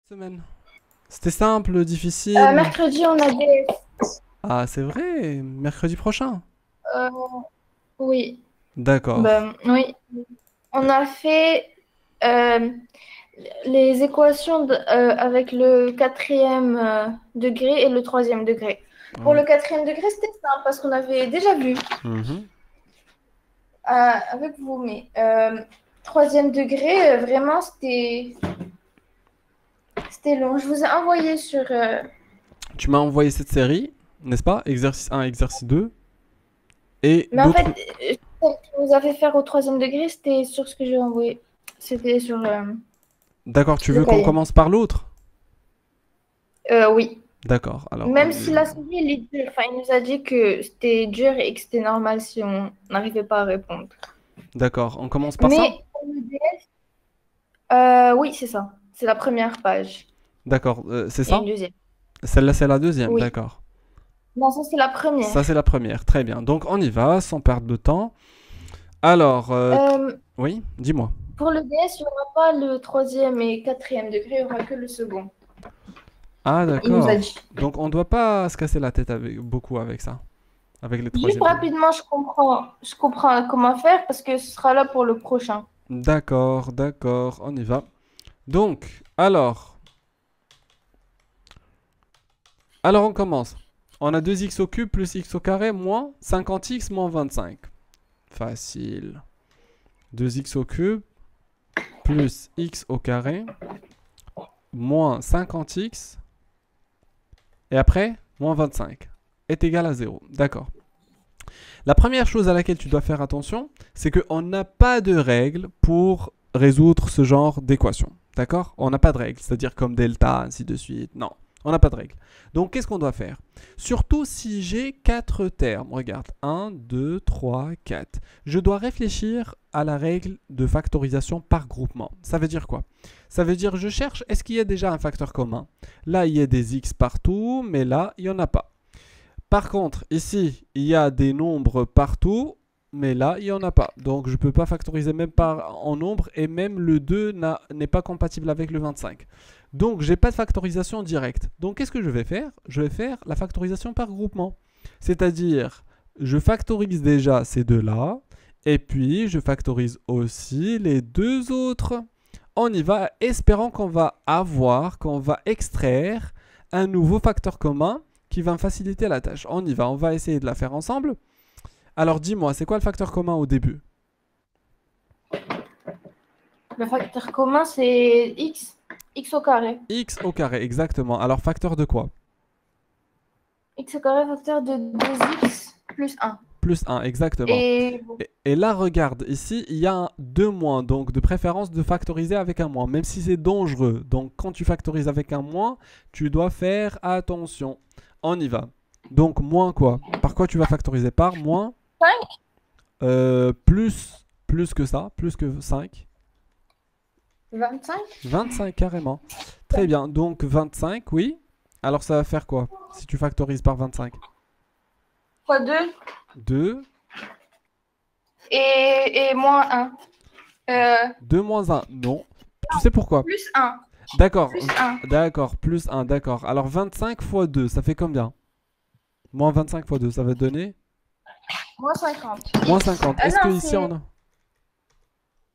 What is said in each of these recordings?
Semaine. C'était simple, difficile. Mercredi, on a des... Ah, c'est vrai, mercredi prochain. euh, oui, D'accord. ben, oui. On a fait euh, les équations avec le quatrième degré et le troisième degré. Pour Oui. le quatrième degré, c'était simple parce qu'on avait déjà vu Mhm. avec vous. Mais troisième degré, vraiment, c'était long. Je vous ai envoyé sur... Tu m'as envoyé cette série, n'est-ce pas? Exercice 1, exercice 2. Et Mais en fait, d'autres. ce que vous avez fait au troisième degré, c'était sur ce que j'ai envoyé. C'était sur D'accord, tu le veux qu'on cahier. commence par l'autre? Oui. D'accord, alors Même on si y... la série, elle est dure. Enfin, il nous a dit que c'était dur et que c'était normal si on n'arrivait pas à répondre. D'accord, on commence par ça? Mais pour le DS, oui, c'est ça. C'est la première page. D'accord, c'est Il y a ça? une deuxième. Celle-là, c'est la deuxième, Oui. d'accord. Non, ça, c'est la première. Ça, c'est la première, très bien. Donc on y va, sans perdre de temps. Alors, Euh, oui, dis-moi. pour le DS, il n'y aura pas le troisième et quatrième degré, il n'y aura que le second. Ah, Il nous a d'accord. dit. Donc on doit pas se casser la tête beaucoup avec ça, avec les Juste troisième degrés. rapidement, je comprends comment faire parce que ce sera là pour le prochain. D'accord, d'accord, on y va. Donc, alors on commence. On a 2x au cube plus x au carré moins 50x moins 25. Facile. 2x au cube plus x au carré moins 50x et après moins 25 est égal à 0. D'accord. La première chose à laquelle tu dois faire attention, c'est qu'on n'a pas de règle pour résoudre ce genre d'équation. D'accord? On n'a pas de règle, c'est-à-dire comme delta, ainsi de suite. Non, on n'a pas de règle. Donc, qu'est-ce qu'on doit faire? Surtout si j'ai 4 termes. Regarde, 1, 2, 3, 4. Je dois réfléchir à la règle de factorisation par groupement. Ça veut dire quoi? Ça veut dire je cherche, est-ce qu'il y a déjà un facteur commun? Là, il y a des x partout, mais là, il n'y en a pas. Par contre, ici, il y a des nombres partout, mais là, il n'y en a pas. Donc, je ne peux pas factoriser même en nombre, et même le 2 n'est pas compatible avec le 25. Donc, je n'ai pas de factorisation directe. Donc, qu'est-ce que je vais faire? Je vais faire la factorisation par groupement. C'est-à-dire, je factorise déjà ces deux-là, et puis je factorise aussi les deux autres. On y va, espérant qu'on va extraire un nouveau facteur commun qui va me faciliter la tâche. On y va, on va essayer de la faire ensemble. Alors dis-moi, c'est quoi le facteur commun au début? Le facteur commun, c'est x au carré. X au carré, exactement. Alors facteur de quoi? X au carré, facteur de 2x plus 1. Plus 1, exactement. Et bon, Et là, regarde, ici, il y a un 2 moins, donc de préférence de factoriser avec un moins, même si c'est dangereux. Donc quand tu factorises avec un moins, tu dois faire attention. On y va. Donc moins quoi? Par quoi tu vas factoriser? Par moins 5, plus que ça, plus que 5. 25 25 carrément. Très bien, donc 25, oui. Alors ça va faire quoi si tu factorises par 25? fois 2 2, et moins 1. 2 moins 1, non. Tu sais pourquoi? Plus 1. D'accord, Plus 1. d'accord, plus 1, d'accord. Alors 25 fois 2, ça fait combien? Moins 25 fois 2, ça va donner Moins 50. moins X. 50. Est-ce que Non, ici on c'est a...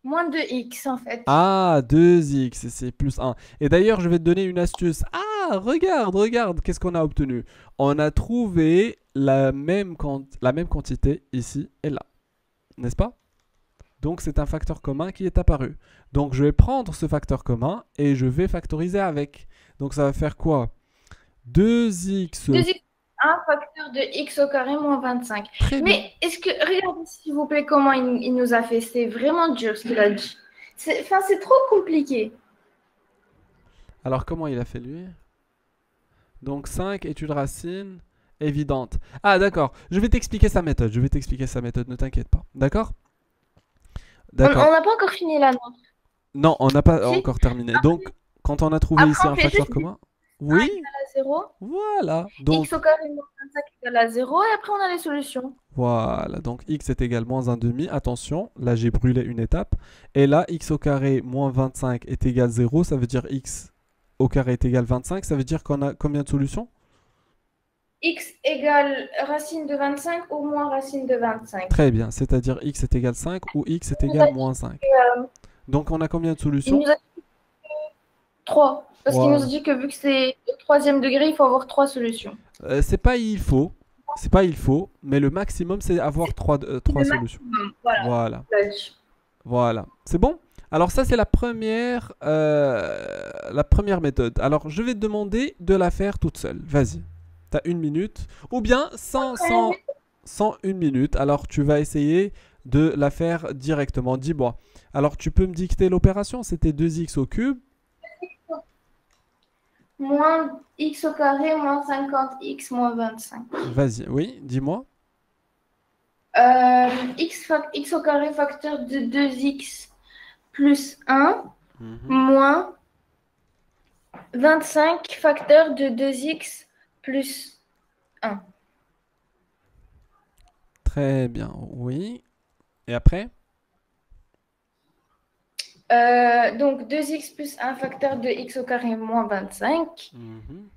moins 2x en fait. Ah, 2x, c'est plus 1. Et d'ailleurs, je vais te donner une astuce. Ah, regarde, regarde, qu'est-ce qu'on a obtenu? On a trouvé la même quantité ici et là, n'est-ce pas? Donc c'est un facteur commun qui est apparu. Donc je vais prendre ce facteur commun et je vais factoriser avec. Donc ça va faire quoi? 2x. 2x, un facteur de x au carré moins 25. Très bien. Mais est-ce que, regardez s'il vous plaît comment il nous a fait. C'est vraiment dur ce qu'il a dit. Enfin, c'est trop compliqué. Alors comment il a fait lui? Donc 5 études racines évidentes. Ah d'accord, je vais t'expliquer sa méthode. Je vais t'expliquer sa méthode, ne t'inquiète pas. D'accord? On D'accord. n'a pas encore fini la nôtre. Non, on n'a pas Si? encore terminé. Donc quand on a trouvé Après, ici on un fait facteur juste commun, 1 oui, égale à 0. voilà. X Donc au carré moins 25 égale à 0. Et après, on a les solutions. voilà, donc x est égal moins 1 demi. Attention, là j'ai brûlé une étape. Et là, x au carré moins 25 est égal 0, ça veut dire x au carré est égal à 25, ça veut dire qu'on a combien de solutions? X égale racine de 25 ou moins racine de 25. Très bien, c'est-à-dire x est égal à 5 ou x est égal à moins 5. Donc on a combien de Il solutions? nous a dit 3. Parce qu'il nous a Voilà. dit que vu que c'est au troisième degré, il faut avoir 3 solutions. C'est pas il faut, c'est pas il faut, mais le maximum c'est avoir trois Le solutions. maximum. Voilà. Voilà, voilà. C'est bon? Alors ça c'est la première méthode. Alors je vais te demander de la faire toute seule. Vas-y. Tu as 1 minute. Ou bien sans 1 minute. Alors tu vas essayer de la faire directement. Dis-moi. Alors tu peux me dicter l'opération. C'était 2x au cube. Moins x au carré, moins 50x, moins 25. Vas-y. Oui, dis-moi. X au carré facteur de 2x plus 1 Mhm. moins 25 facteur de 2x plus 1. Très bien. Oui. Et après? Donc 2x plus 1 facteur de x au carré moins 25. Mhm.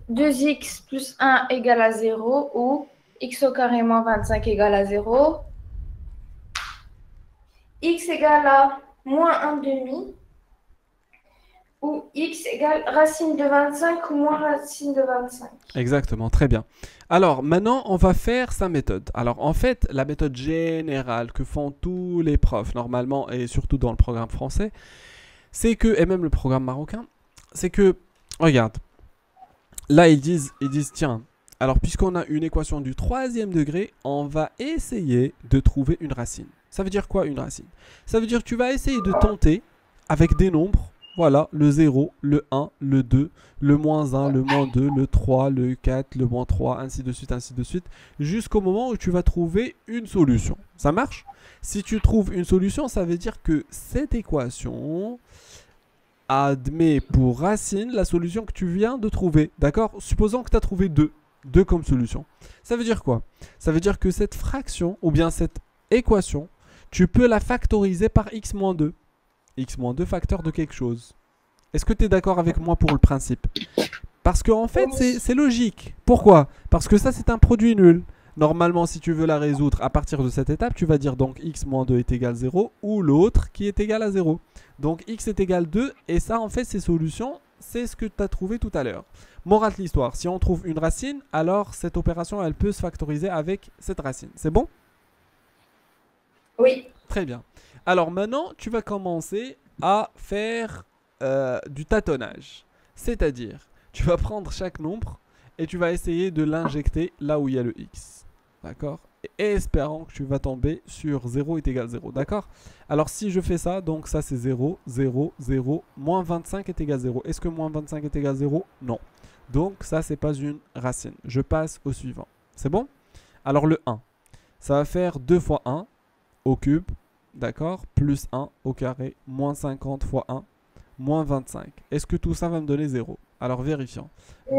2x plus 1 égale à 0 ou x au carré moins 25 égale à 0. X égale à moins 1 demi. Ou x égale racine de 25 ou moins racine de 25. Exactement, très bien. Alors maintenant, on va faire sa méthode. Alors en fait, la méthode générale que font tous les profs normalement, et surtout dans le programme français, c'est que, et même le programme marocain, c'est que, regarde, là ils disent, tiens, alors puisqu'on a une équation du troisième degré, on va essayer de trouver une racine. Ça veut dire quoi une racine? Ça veut dire que tu vas essayer de tenter avec des nombres. Voilà, le 0, le 1, le 2, le moins 1, le moins 2, le 3, le 4, le moins 3, ainsi de suite, jusqu'au moment où tu vas trouver une solution. Ça marche? Si tu trouves une solution, ça veut dire que cette équation admet pour racine la solution que tu viens de trouver. D'accord? Supposons que tu as trouvé 2. 2 comme solution. Ça veut dire quoi? Ça veut dire que cette fraction, ou bien cette équation, tu peux la factoriser par x moins 2. X moins 2 facteur de quelque chose. Est-ce que tu es d'accord avec moi pour le principe? Parce que en fait, c'est logique. Pourquoi? Parce que ça, c'est un produit nul. Normalement, si tu veux la résoudre à partir de cette étape, tu vas dire donc x moins 2 est égal à 0 ou l'autre qui est égal à 0. Donc x est égal à 2 et ça, en fait, ces solutions, c'est ce que tu as trouvé tout à l'heure. Morale de l'histoire, si on trouve une racine, alors cette opération, elle peut se factoriser avec cette racine. C'est bon? Oui. Très bien. Alors maintenant, tu vas commencer à faire du tâtonnage. C'est-à-dire, tu vas prendre chaque nombre et tu vas essayer de l'injecter là où il y a le x. D'accord? Et espérant que tu vas tomber sur 0 est égal à 0. D'accord? Alors si je fais ça, donc ça c'est 0, 0, 0, moins 25 est égal à 0. Est-ce que moins 25 est égal à 0? Non. Donc ça c'est pas une racine. Je passe au suivant. C'est bon? Alors le 1, ça va faire 2 fois 1 au cube. D'accord? Plus 1 au carré, moins 50 fois 1, moins 25. Est-ce que tout ça va me donner 0? Alors vérifions.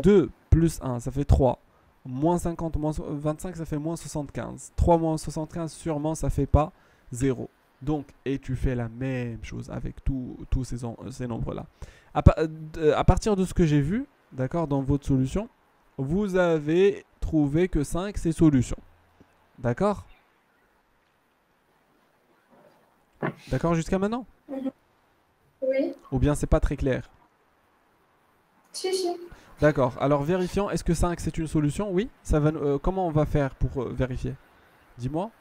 2 plus 1, ça fait 3. Moins 50, moins 25, ça fait moins 75. 3 moins 75, sûrement, ça fait pas 0. Donc, et tu fais la même chose avec tous ces nombres-là. À partir de ce que j'ai vu, d'accord, dans votre solution, vous avez trouvé que 5, c'est solution. D'accord? D'accord jusqu'à maintenant? Oui. Ou bien c'est pas très clair? Si, si. D'accord, alors vérifions, est-ce que 5 c'est une solution? Oui, ça va, comment on va faire pour vérifier? Dis-moi.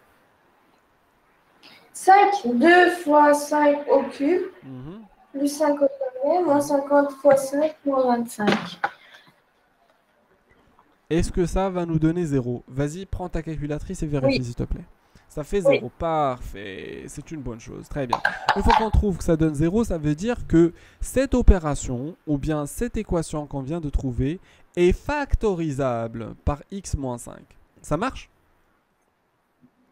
5, 2 fois 5 au cube, Mhm. plus 5 au carré, moins 50 fois 5, moins 25. Est-ce que ça va nous donner 0? Vas-y, prends ta calculatrice et vérifie Oui. s'il te plaît. Ça fait 0, Oui. parfait, c'est une bonne chose, très bien. Une fois qu'on trouve que ça donne 0, ça veut dire que cette opération, ou bien cette équation qu'on vient de trouver, est factorisable par x moins 5. Ça marche?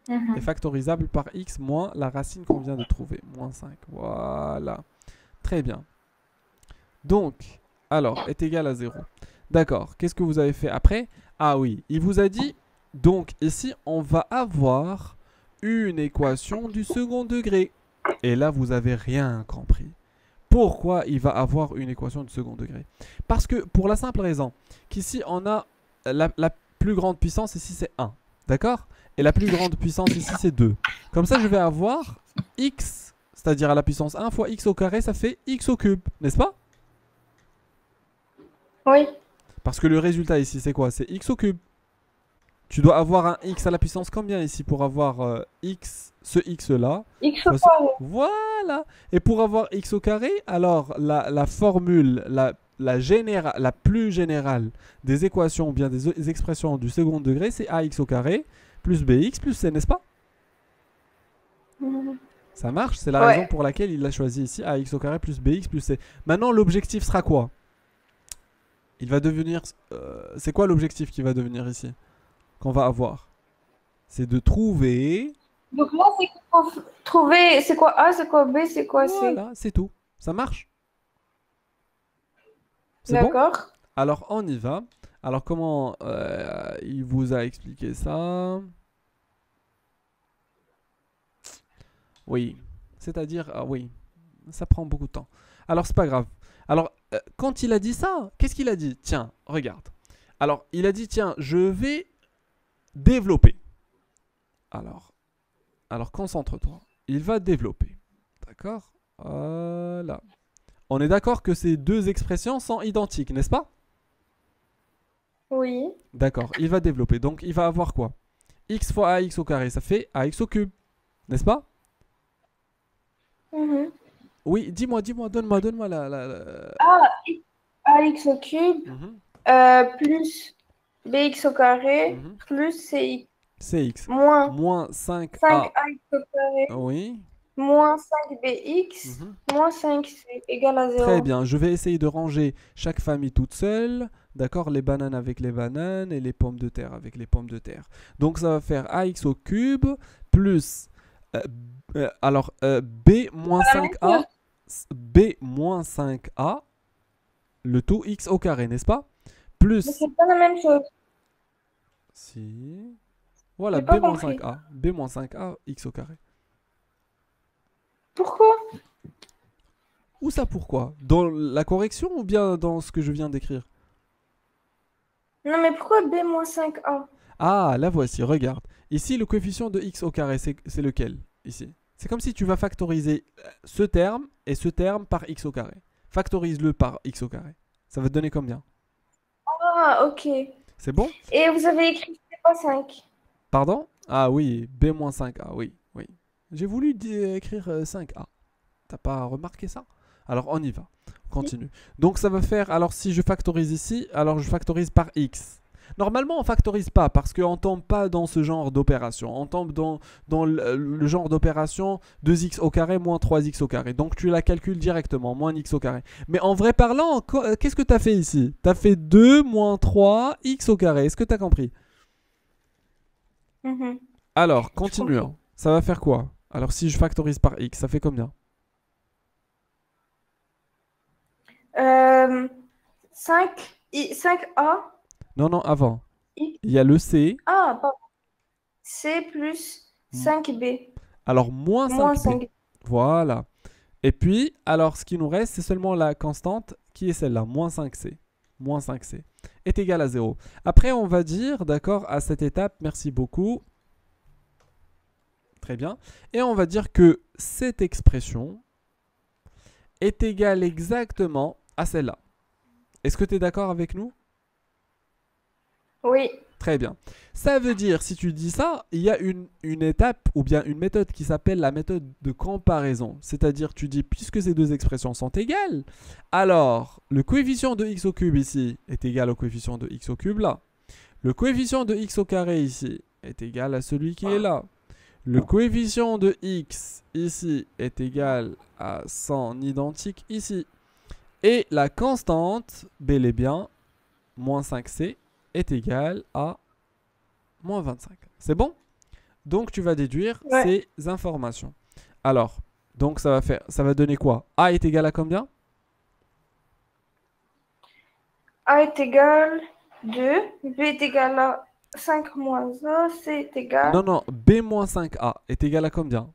Est factorisable par x moins la racine qu'on vient de trouver, moins 5. Voilà, très bien. Donc, alors, est égal à 0. D'accord, qu'est-ce que vous avez fait après? Ah oui, il vous a dit, donc ici, on va avoir une équation du second degré. Et là, vous n'avez rien compris. Pourquoi il va avoir une équation de second degré? Parce que pour la simple raison qu'ici on a la plus grande puissance, ici c'est 1. D'accord? Et la plus grande puissance ici c'est 2. Comme ça je vais avoir x, c'est-à-dire à la puissance 1 fois x au carré, ça fait x au cube, n'est-ce pas? Oui. Parce que le résultat ici c'est quoi? C'est x au cube. Tu dois avoir un x à la puissance combien ici pour avoir x, ce x là? X au Fois carré. Voilà. Et pour avoir x au carré, alors la formule la plus générale des équations ou bien des expressions du second degré, c'est ax au carré plus bx plus c, n'est-ce pas? Mhm. Ça marche, c'est la raison Ouais. pour laquelle il a choisi ici ax au carré plus bx plus c. Maintenant, l'objectif sera quoi? Il va devenir... c'est quoi l'objectif qui va devenir ici? Qu'on va avoir? C'est de trouver... Donc là, c'est qu'il faut trouver c'est quoi A, c'est quoi B, c'est quoi C. Voilà, c'est tout. Ça marche? C'est bon? D'accord. Alors, on y va. Alors, comment il vous a expliqué ça? Oui. C'est-à-dire, ah oui, ça prend beaucoup de temps. Alors, c'est pas grave. Alors, quand il a dit ça, qu'est-ce qu'il a dit? Tiens, regarde. Alors, il a dit, tiens, je vais développer. Alors concentre-toi. Il va développer. D'accord? Voilà. On est d'accord que ces deux expressions sont identiques, n'est-ce pas? Oui. D'accord, il va développer. Donc, il va avoir quoi? X fois ax au carré, ça fait ax au cube. N'est-ce pas? Mhm. Oui, dis-moi, donne-moi Ax au cube Mhm, plus bx au carré mhm. plus cx Cx. moins Moins 5a. 5ax au carré Oui. moins 5bx Mhm. moins 5c égale à Très 0. bien, je vais essayer de ranger chaque famille toute seule. D'accord, les bananes avec les bananes et les pommes de terre avec les pommes de terre. Donc ça va faire ax au cube plus euh, b moins La même chose. 5a, b moins 5a, le tout x au carré, n'est-ce pas? Mais Plus, c'est pas la même chose. si, voilà, J'ai b pas moins compris. 5a, b moins 5a, x au carré. Pourquoi? Où ça pourquoi? Dans la correction ou bien dans ce que je viens d'écrire? Non, mais pourquoi b moins 5a? Ah, la voici, regarde. Ici, le coefficient de x au carré, c'est lequel? Ici. C'est comme si tu vas factoriser ce terme et ce terme par x au carré. Factorise-le par x au carré. Ça va te donner combien? Ah, ok. C'est bon? Et vous avez écrit c'est pas 5. Pardon? Ah oui, b-5a, oui, oui. J'ai voulu écrire 5a. T'as pas remarqué ça? Alors, on y va. On continue. Donc, ça va faire... Alors, si je factorise ici, alors je factorise par x. Normalement, on factorise pas parce qu'on tombe pas dans ce genre d'opération. On tombe dans le genre d'opération 2x au carré moins 3x au carré. Donc, tu la calcules directement, moins x au carré. Mais en vrai parlant, qu'est-ce que tu as fait ici? Tu as fait 2 moins 3x au carré. Est-ce que tu as compris? Mhm. Alors, J'ai compris. continuons. Ça va faire quoi? Alors, si je factorise par x, ça fait combien? 5, 5a, Non, non, avant. x, Il y a le c. pardon, c plus 5b, Alors, moins moins 5b. 5b. Voilà. Et puis, alors, ce qui nous reste, c'est seulement la constante qui est celle-là, moins 5c. Moins 5c est égal à 0. Après, on va dire, d'accord, à cette étape, merci beaucoup. Très bien. Et on va dire que cette expression est égale exactement à celle-là. Est-ce que tu es d'accord avec nous? Oui. Très bien. Ça veut dire, si tu dis ça, il y a une étape ou bien une méthode qui s'appelle la méthode de comparaison. C'est-à-dire, tu dis, puisque ces deux expressions sont égales, alors le coefficient de x au cube ici est égal au coefficient de x au cube là. Le coefficient de x au carré ici est égal à celui qui est là. Le coefficient de x ici est égal à son identique ici. Et la constante, bel et bien, moins 5c, est égale à moins 25. C'est bon? Donc tu vas déduire Ouais. ces informations. Alors, donc ça va donner quoi? A est égal à combien? A est égal 2, B est égal à 5 moins A, C est Non, égal non, B moins 5A est égal à combien?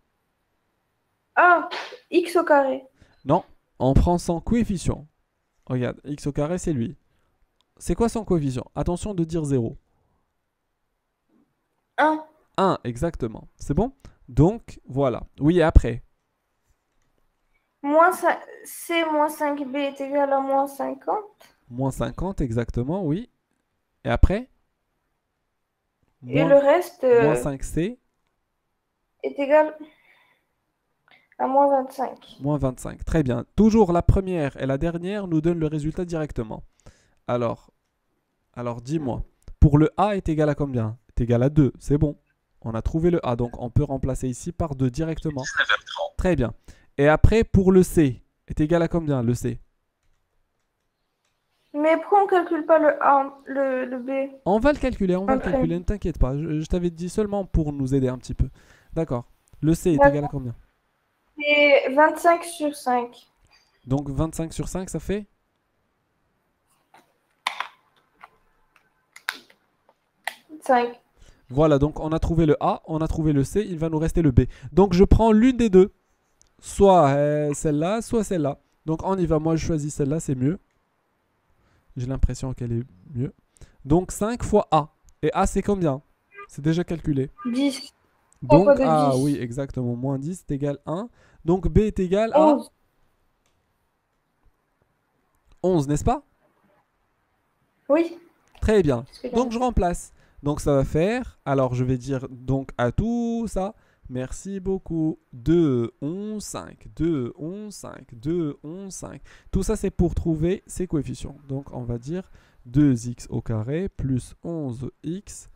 à x au carré. Non, On prend son coefficient. Regarde, x au carré, c'est lui. C'est quoi son coefficient? Attention de dire 0. 1. 1, exactement. C'est bon? Donc, voilà. Oui, et après. C moins 5B est égal à moins 50. Moins 50, exactement, oui. Et après? Et le reste Moins 5C, est égal à moins 25. moins 25. Très bien. Toujours la première et la dernière nous donnent le résultat directement. Alors dis-moi. Pour le A est égal à combien? Est égal à 2. C'est bon. On a trouvé le A. Donc, on peut remplacer ici par 2 directement. Très bien. Et après, pour le C, est égal à combien, le C? Mais pourquoi on ne calcule pas le A, le B? On va le calculer, Après. ne t'inquiète pas. Je t'avais dit seulement pour nous aider un petit peu. D'accord. Le C est égal à combien? C'est 25 sur 5. Donc 25 sur 5, ça fait? 5. Voilà, donc on a trouvé le A, on a trouvé le C, il va nous rester le B. Donc je prends l'une des deux. Soit celle-là, soit celle-là. Donc on y va, moi je choisis celle-là, c'est mieux. J'ai l'impression qu'elle est mieux. Donc 5 fois A. Et A c'est combien? C'est déjà calculé. 10. Donc Pourquoi de A, 10? oui, exactement. Moins 10 est égal à 1. Donc B est égal à 11. 11, n'est-ce pas? Oui. Très bien. Parce que j'ai- Donc je remplace. Donc ça va faire, alors je vais dire donc à tout ça, merci beaucoup, 2, 11, 5, 2, 11, 5, 2, 11, 5. Tout ça c'est pour trouver ces coefficients. Donc on va dire 2x au carré plus 11x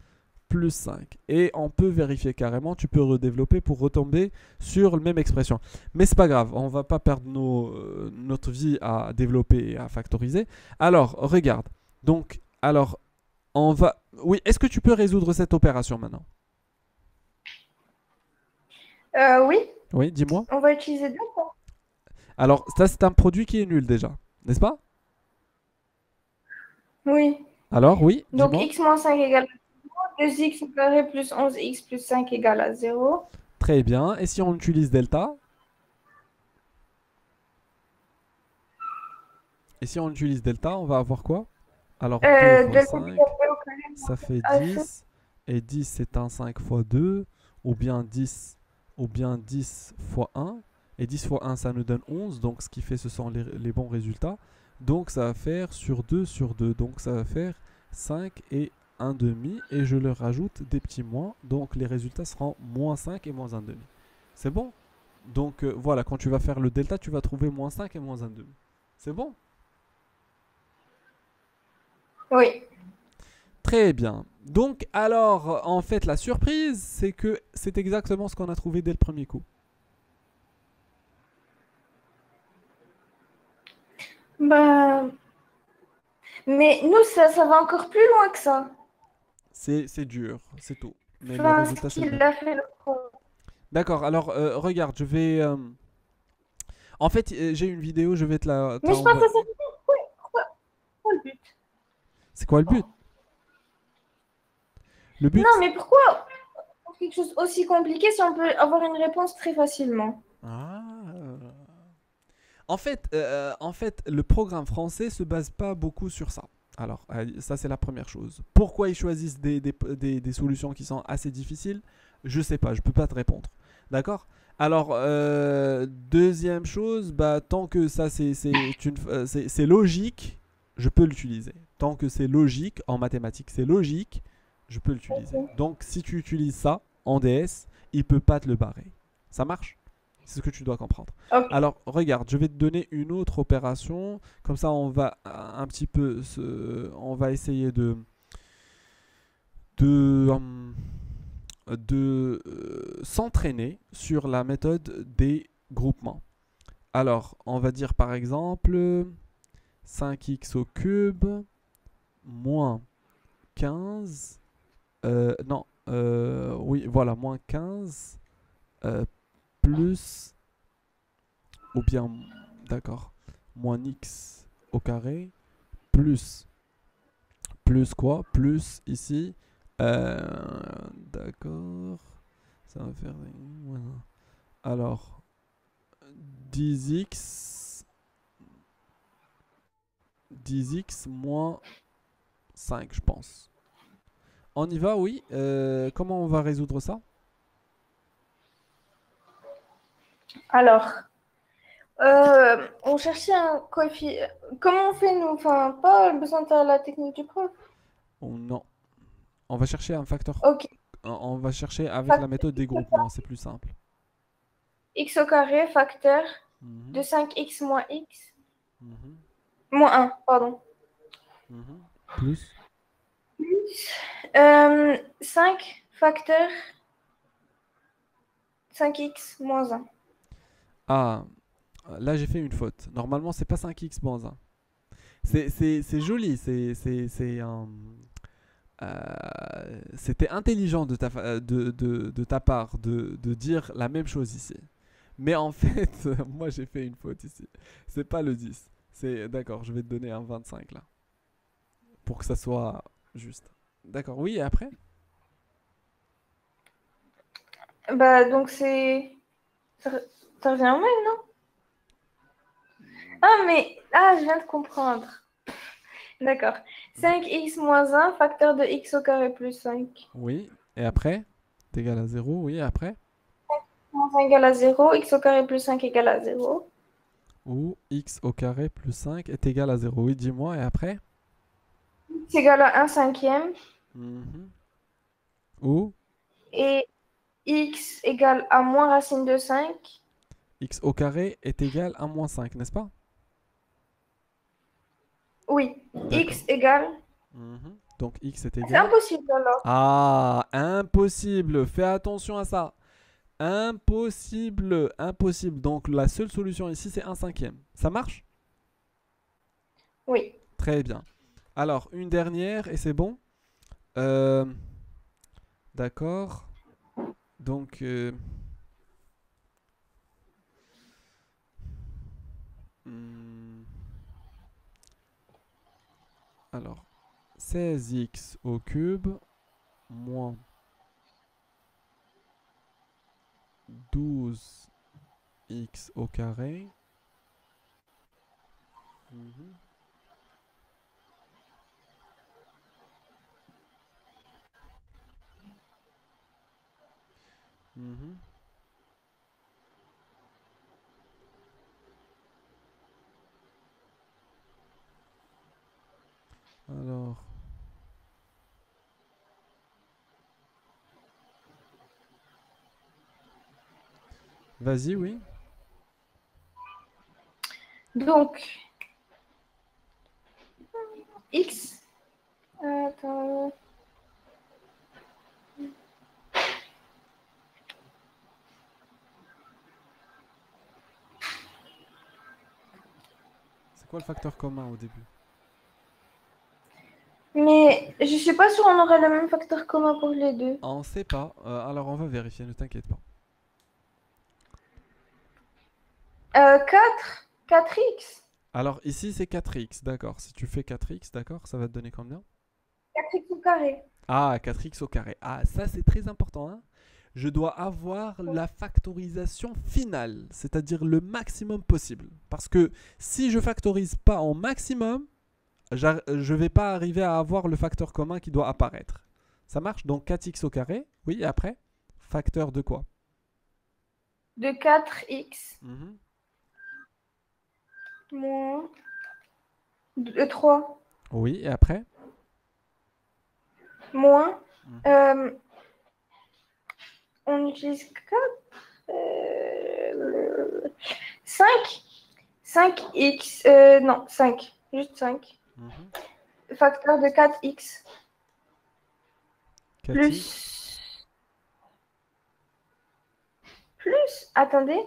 plus 5. Et on peut vérifier carrément, tu peux redévelopper pour retomber sur la même expression. Mais c'est pas grave, on va pas perdre notre vie à développer et à factoriser. Alors, regarde. Donc, alors, on va... Oui, est-ce que tu peux résoudre cette opération maintenant? Oui, Oui, dis-moi. on va utiliser deux fois. Alors, ça c'est un produit qui est nul déjà, n'est-ce pas? Oui. Alors, oui, Donc dis-moi. x moins 5 égale à 0. 2x au carré plus 11x plus 5 égale à 0. Très bien. Et si on utilise delta? Et si on utilise delta, on va avoir quoi? Alors, 2 fois Delta 5, au carré ça fait moins f. 10. Et 10, c'est un 5 fois 2. Ou bien 10, ou bien 10 fois 1. Et 10 fois 1, ça nous donne 11. Donc, ce qui fait, ce sont les bons résultats. Donc, ça va faire sur 2 sur 2. Donc, ça va faire 5 et 1 demi. Et je leur rajoute des petits moins. Donc, les résultats seront moins 5 et moins 1 demi. C'est bon? Donc, voilà, quand tu vas faire le delta, tu vas trouver moins 5 et moins 1 demi. C'est bon? Oui. Très bien. Donc, alors, en fait, la surprise, c'est que c'est exactement ce qu'on a trouvé dès le premier coup. Bah, mais nous, ça va encore plus loin que ça. C'est dur, c'est tout. Mais le Enfin, résultat, ce c'est le qu'il même. a fait le pro. D'accord, alors, regarde, je vais... En fait, j'ai une vidéo, je vais te Mais la je pense que envoyer. ça fait quoi le but? C'est quoi le but? Le Non, but... mais pourquoi pour quelque chose aussi compliqué si on peut avoir une réponse très facilement? Ah. En fait, le programme français se base pas beaucoup sur ça. Alors, ça c'est la première chose. Pourquoi ils choisissent des solutions qui sont assez difficiles? Je sais pas, je peux pas te répondre. D'accord? Alors, deuxième chose, bah, tant que ça c'est logique, je peux l'utiliser. Tant que c'est logique, en mathématiques c'est logique, je peux l'utiliser. Ok. Donc, si tu utilises ça en DS, il peut pas te le barrer. Ça marche? C'est ce que tu dois comprendre. Ok. Alors, regarde, je vais te donner une autre opération. Comme ça, on va un petit peu on va essayer de, s'entraîner sur la méthode des groupements. Alors, on va dire par exemple 5x au cube moins 15. Non, oui, voilà, moins 15 plus, ou bien, d'accord, moins x au carré plus quoi? Plus ici. D'accord. Ça va faire... Voilà. Alors, 10x 10x moins 5, je pense. On y va, oui. Comment on va résoudre ça? Alors, on cherchait un coefficient. Comment on fait, nous? Enfin, pas besoin de faire la technique du prof. Oh, non. On va chercher un facteur. Ok. On va chercher avec la Facteur méthode des groupements, c'est plus simple. x au carré, facteur de Mhm, 5x moins x. mhm, Moins 1, pardon. mhm. Plus. 5 facteur 5x moins 1. Ah, là j'ai fait une faute. Normalement, c'est pas 5x moins 1. C'est joli, c'était intelligent de ta part de dire la même chose ici. Mais en fait, moi j'ai fait une faute ici. C'est pas le 10. C'est d'accord, je vais te donner un 25 là. Pour que ça soit juste. D'accord, oui, et après? Bah, donc c'est. Ça, ça revient au même, non? Ah, mais. Ah, je viens de comprendre. D'accord. 5x moins 1, facteur de x au carré plus 5. Oui, et après? C'est égal à 0, oui, et après? Moins 1 égale à 0, x au carré plus 5 égale à 0. Ou x au carré plus 5 est égal à 0. Oui, dis-moi, et après? X égale à 1 cinquième. Mhm. Ou Et x égale à moins racine de 5. x au carré est égal à moins 5, n'est-ce pas? Oui, D'accord. x égale. Mhm. Donc x est C'est égal. impossible alors. Ah, impossible. Fais attention à ça. Impossible. Impossible. Donc la seule solution ici, c'est un cinquième. Ça marche? Oui. Très bien. Alors, une dernière et c'est bon. Euh, d'accord. Donc, hmm, alors, 16x au cube moins 12x au carré. Mhm, mhm. Alors, vas-y, oui. Donc, x. Attends. C'est quoi le facteur commun au début? Mais je suis pas sûre on aurait le même facteur commun pour les deux. On ne sait pas. Alors, on va vérifier, ne t'inquiète pas. 4. 4x. Alors, ici, c'est 4x, d'accord. Si tu fais 4x, d'accord, ça va te donner combien? 4x au carré. Ah, 4x au carré. Ah, ça, c'est très important, hein. Je dois avoir la factorisation finale, c'est-à-dire le maximum possible. Parce que si je factorise pas en maximum, je ne vais pas arriver à avoir le facteur commun qui doit apparaître. Ça marche? Donc 4x au carré, oui, et après? Facteur de quoi? De 4x Mhm. moins de 3 Oui, et après? moins. Mhm. On utilise 4. 5. 5x. Non, 5. Juste 5. Mhm. Facteur de 4x 4x. plus. Plus. Attendez.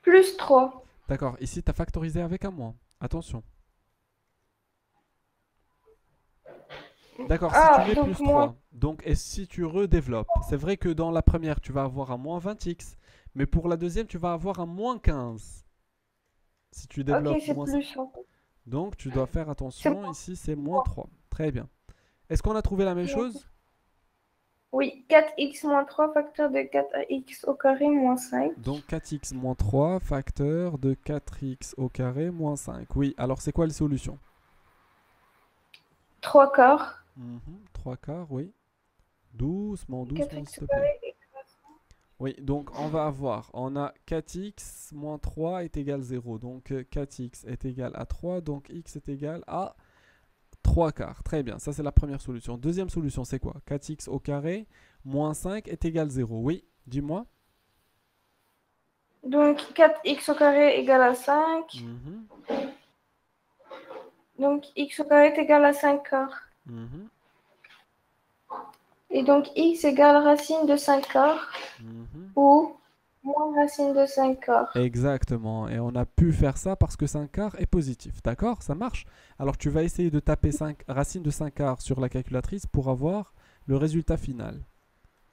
Plus 3. D'accord, ici, tu as factorisé avec un moins. Attention. D'accord, si tu Ah, mets donc plus moins. 3, donc et si tu redéveloppes, c'est vrai que dans la première, tu vas avoir un moins 20x, mais pour la deuxième, tu vas avoir un moins 15. Si tu Ok, développes c'est moins... plus. En fait. Donc, tu dois faire C'est attention, ici, c'est moins moins. 3. Très bien. Est-ce qu'on a trouvé la même chose? Oui, 4x moins 3 facteur de 4x au carré moins 5. Donc 4x moins 3 facteur de 4x au carré moins 5. Oui, alors c'est quoi les solutions? 3 quarts. 3 quarts, oui. Doucement, doucement, s'il 4x te au plaît. carré. Oui, donc on va avoir, on a 4x moins 3 est égal à 0. Donc 4x est égal à 3, donc x est égal à 3 quarts. Très bien, ça c'est la première solution. Deuxième solution, c'est quoi? 4x au carré moins 5 est égal à 0. Oui, dis-moi. Donc 4x au carré égale à 5. Mhm, Donc x au carré est égal à 5 quarts. mhm, Et donc x égale racine de 5 quarts mhm. ou moins racine de 5 quarts. Exactement, et on a pu faire ça parce que 5 quarts est positif, d'accord? Ça marche? Alors tu vas essayer de taper 5 racine de 5 quarts sur la calculatrice pour avoir le résultat final.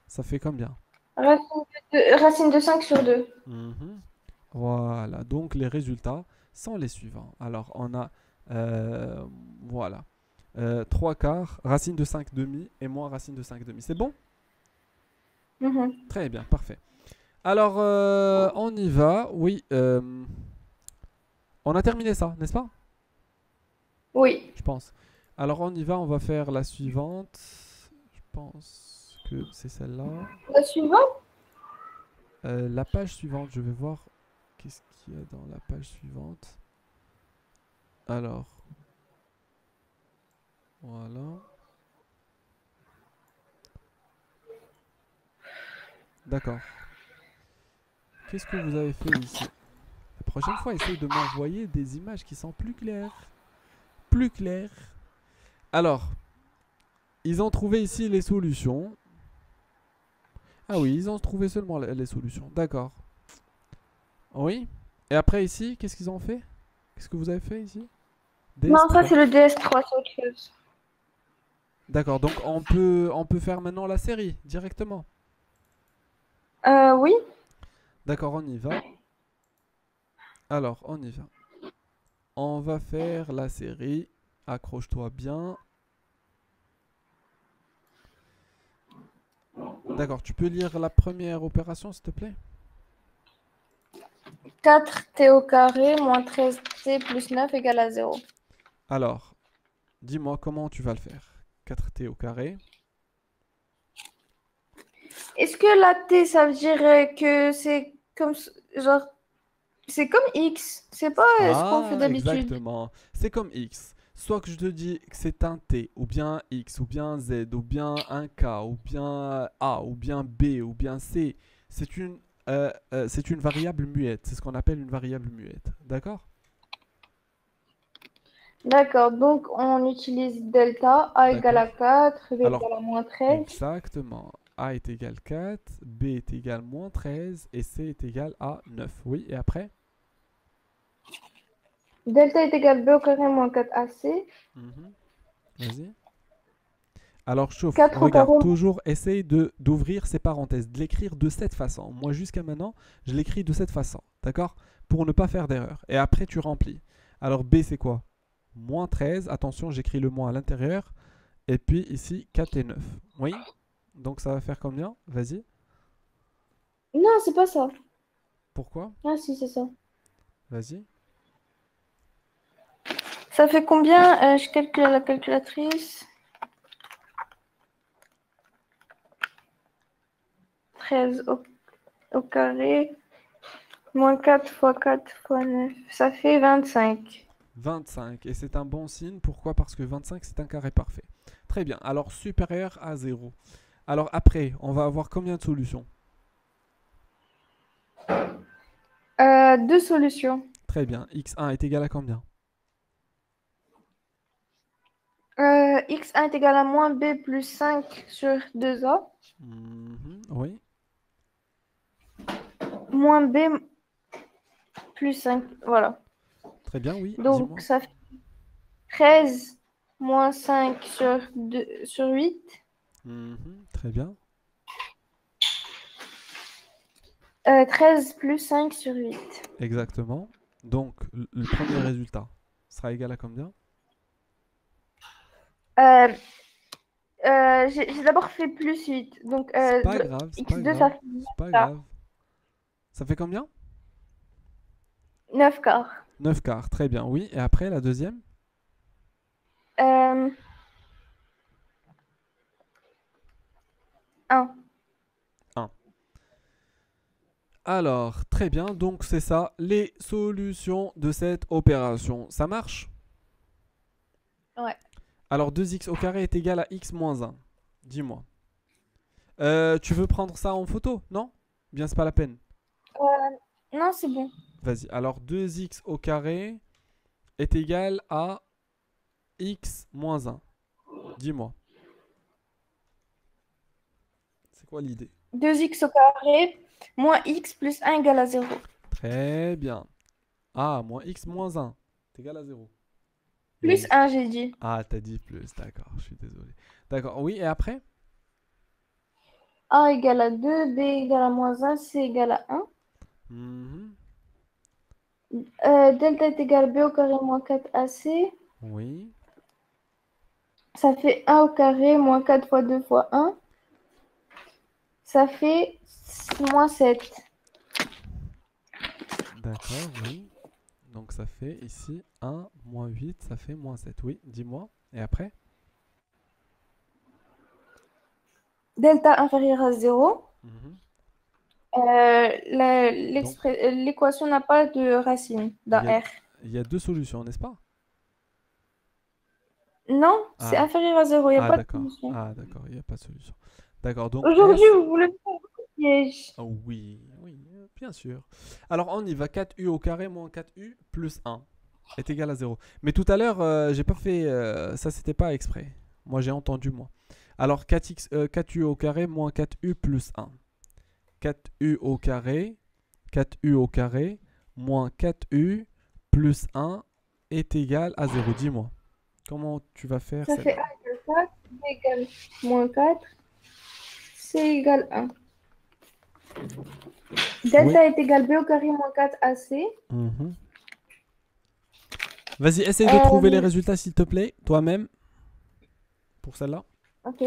Ça fait combien? Racine de 5 sur 2. Mhm. Voilà, donc les résultats sont les suivants. Alors on a, voilà, 3 quarts, racine de 5 demi et moins racine de 5 demi. C'est bon? Mhm. Très bien, parfait. Alors on y va, oui, on a terminé ça, n'est-ce pas? Oui. Je pense. Alors on y va, on va faire la suivante. Je pense que c'est celle-là. La suivante? La page suivante, je vais voir qu'est-ce qu'il y a dans la page suivante. Alors, voilà. D'accord. Qu'est-ce que vous avez fait ici? La prochaine fois, essaye de m'envoyer des images qui sont plus claires. Plus claires. Alors, ils ont trouvé ici les solutions. Ah oui, ils ont trouvé seulement les solutions. D'accord. Oui. Et après ici, qu'est-ce qu'ils ont fait? Qu'est-ce que vous avez fait ici? Non, ça DS3. c'est le DS3, c'est autre chose. D'accord, donc on peut faire maintenant la série directement. Oui. D'accord, on y va. Alors, on y va. On va faire la série. Accroche-toi bien. D'accord, tu peux lire la première opération, s'il te plaît? 4t au carré moins 13t plus 9 égale à 0. Alors, dis-moi comment tu vas le faire. 4t au carré. Est-ce que la t, ça veut dire que c'est comme, genre, c'est comme x? C'est pas ce qu'on fait Ah, d'habitude. exactement. C'est comme x. Soit que je te dis que c'est un t, ou bien un x, ou bien un z, ou bien un k, ou bien a, ou bien b, ou bien c. C'est une variable muette. C'est ce qu'on appelle une variable muette. D'accord? D'accord, donc on utilise delta, a égale D'accord. à 4, b Alors, égale à moins 13. exactement. A est égal 4, B est égal moins 13 et C est égal à 9. Oui, et après? Delta est égal b au carré moins 4ac. Mhm. Vas-y. Alors, chauffe, 4 au regarde, carré. toujours essaye d'ouvrir ces parenthèses, de l'écrire de cette façon. Moi, jusqu'à maintenant, je l'écris de cette façon, d'accord? Pour ne pas faire d'erreur. Et après, tu remplis. Alors, B, c'est quoi? Moins 13, attention, j'écris le moins à l'intérieur. Et puis ici, 4 et 9. Oui? Donc, ça va faire combien? Vas-y. Non, c'est pas ça. Pourquoi? Ah si, c'est ça. Vas-y. Ça fait combien? Je calcule à la calculatrice. 13 au carré. Moins 4 fois 4 fois 9. Ça fait 25. 25. Et c'est un bon signe. Pourquoi? Parce que 25, c'est un carré parfait. Très bien. Alors, supérieur à 0. Alors, après, on va avoir combien de solutions? Deux solutions. Très bien. X1 est égal à combien? X1 est égal à moins b plus 5 sur 2a. Mhm, oui. Moins b plus 5. Voilà. Très bien, oui. Donc, Dis-moi. ça fait 13 moins 5 sur 8. Mhm, très bien. 13 plus 5 sur 8. Exactement. Donc, le premier résultat sera égal à combien? Euh, J'ai d'abord fait plus 8. Donc, C'est pas grave, c'est pas x2, grave. ça fait C'est pas 9 quarts. grave. Ça fait combien? 9 quarts. 9 quarts, très bien. Oui, et après la deuxième? Euh, 1. 1. Alors, très bien, donc c'est ça, les solutions de cette opération. Ça marche? Ouais. Alors 2x au carré est égal à x moins 1. Dis-moi. Tu veux prendre ça en photo? Non? Bien, c'est pas la peine. Non, c'est bon. Vas-y. Alors 2x au carré est égal à x moins 1. Dis-moi. C'est quoi l'idée? 2x au carré moins x plus 1 égale à 0. Très bien. Ah, moins x moins 1 est égal à 0. Plus 1, j'ai dit. Ah, t'as dit plus, d'accord, je suis désolé. D'accord, oui, et après? A égale à 2, B égale à moins 1, C égale à 1. Mhm. Delta est égal à B au carré moins 4AC. Oui. Ça fait 1 au carré moins 4 fois 2 fois 1. Ça fait moins 7. D'accord, oui. Donc ça fait ici 1 moins 8, ça fait moins 7. Oui, dis-moi. Et après? Delta inférieur à 0. Mhm. Donc, L'équation n'a pas de racine il dans y a, R. il y a deux solutions, n'est-ce pas? Non, c'est Ah, inférieur à 0, il n'y a ah pas de d'accord. solution. Ah d'accord, il n'y a pas de solution. D'accord, donc Aujourd'hui, S. vous voulez faire un piège. Ah oui, oui, bien sûr. Alors on y va, 4u au carré moins 4u plus 1 est égal à 0. Mais tout à l'heure, j'ai pas fait... ça, c'était pas exprès. Moi, j'ai entendu, moi. Alors 4u au carré moins 4u plus 1. 4u au carré, 4u au carré, moins 4u plus 1 est égal à 0. Dis-moi, comment tu vas faire Ça fait celle-là? 1 égale 4, B égale moins 4, C égale 1. Oui. Delta est égal B au carré moins 4 AC. Mhm. Vas-y, essaye de trouver les Euh, résultats, s'il te plaît, toi-même, pour celle-là. ok.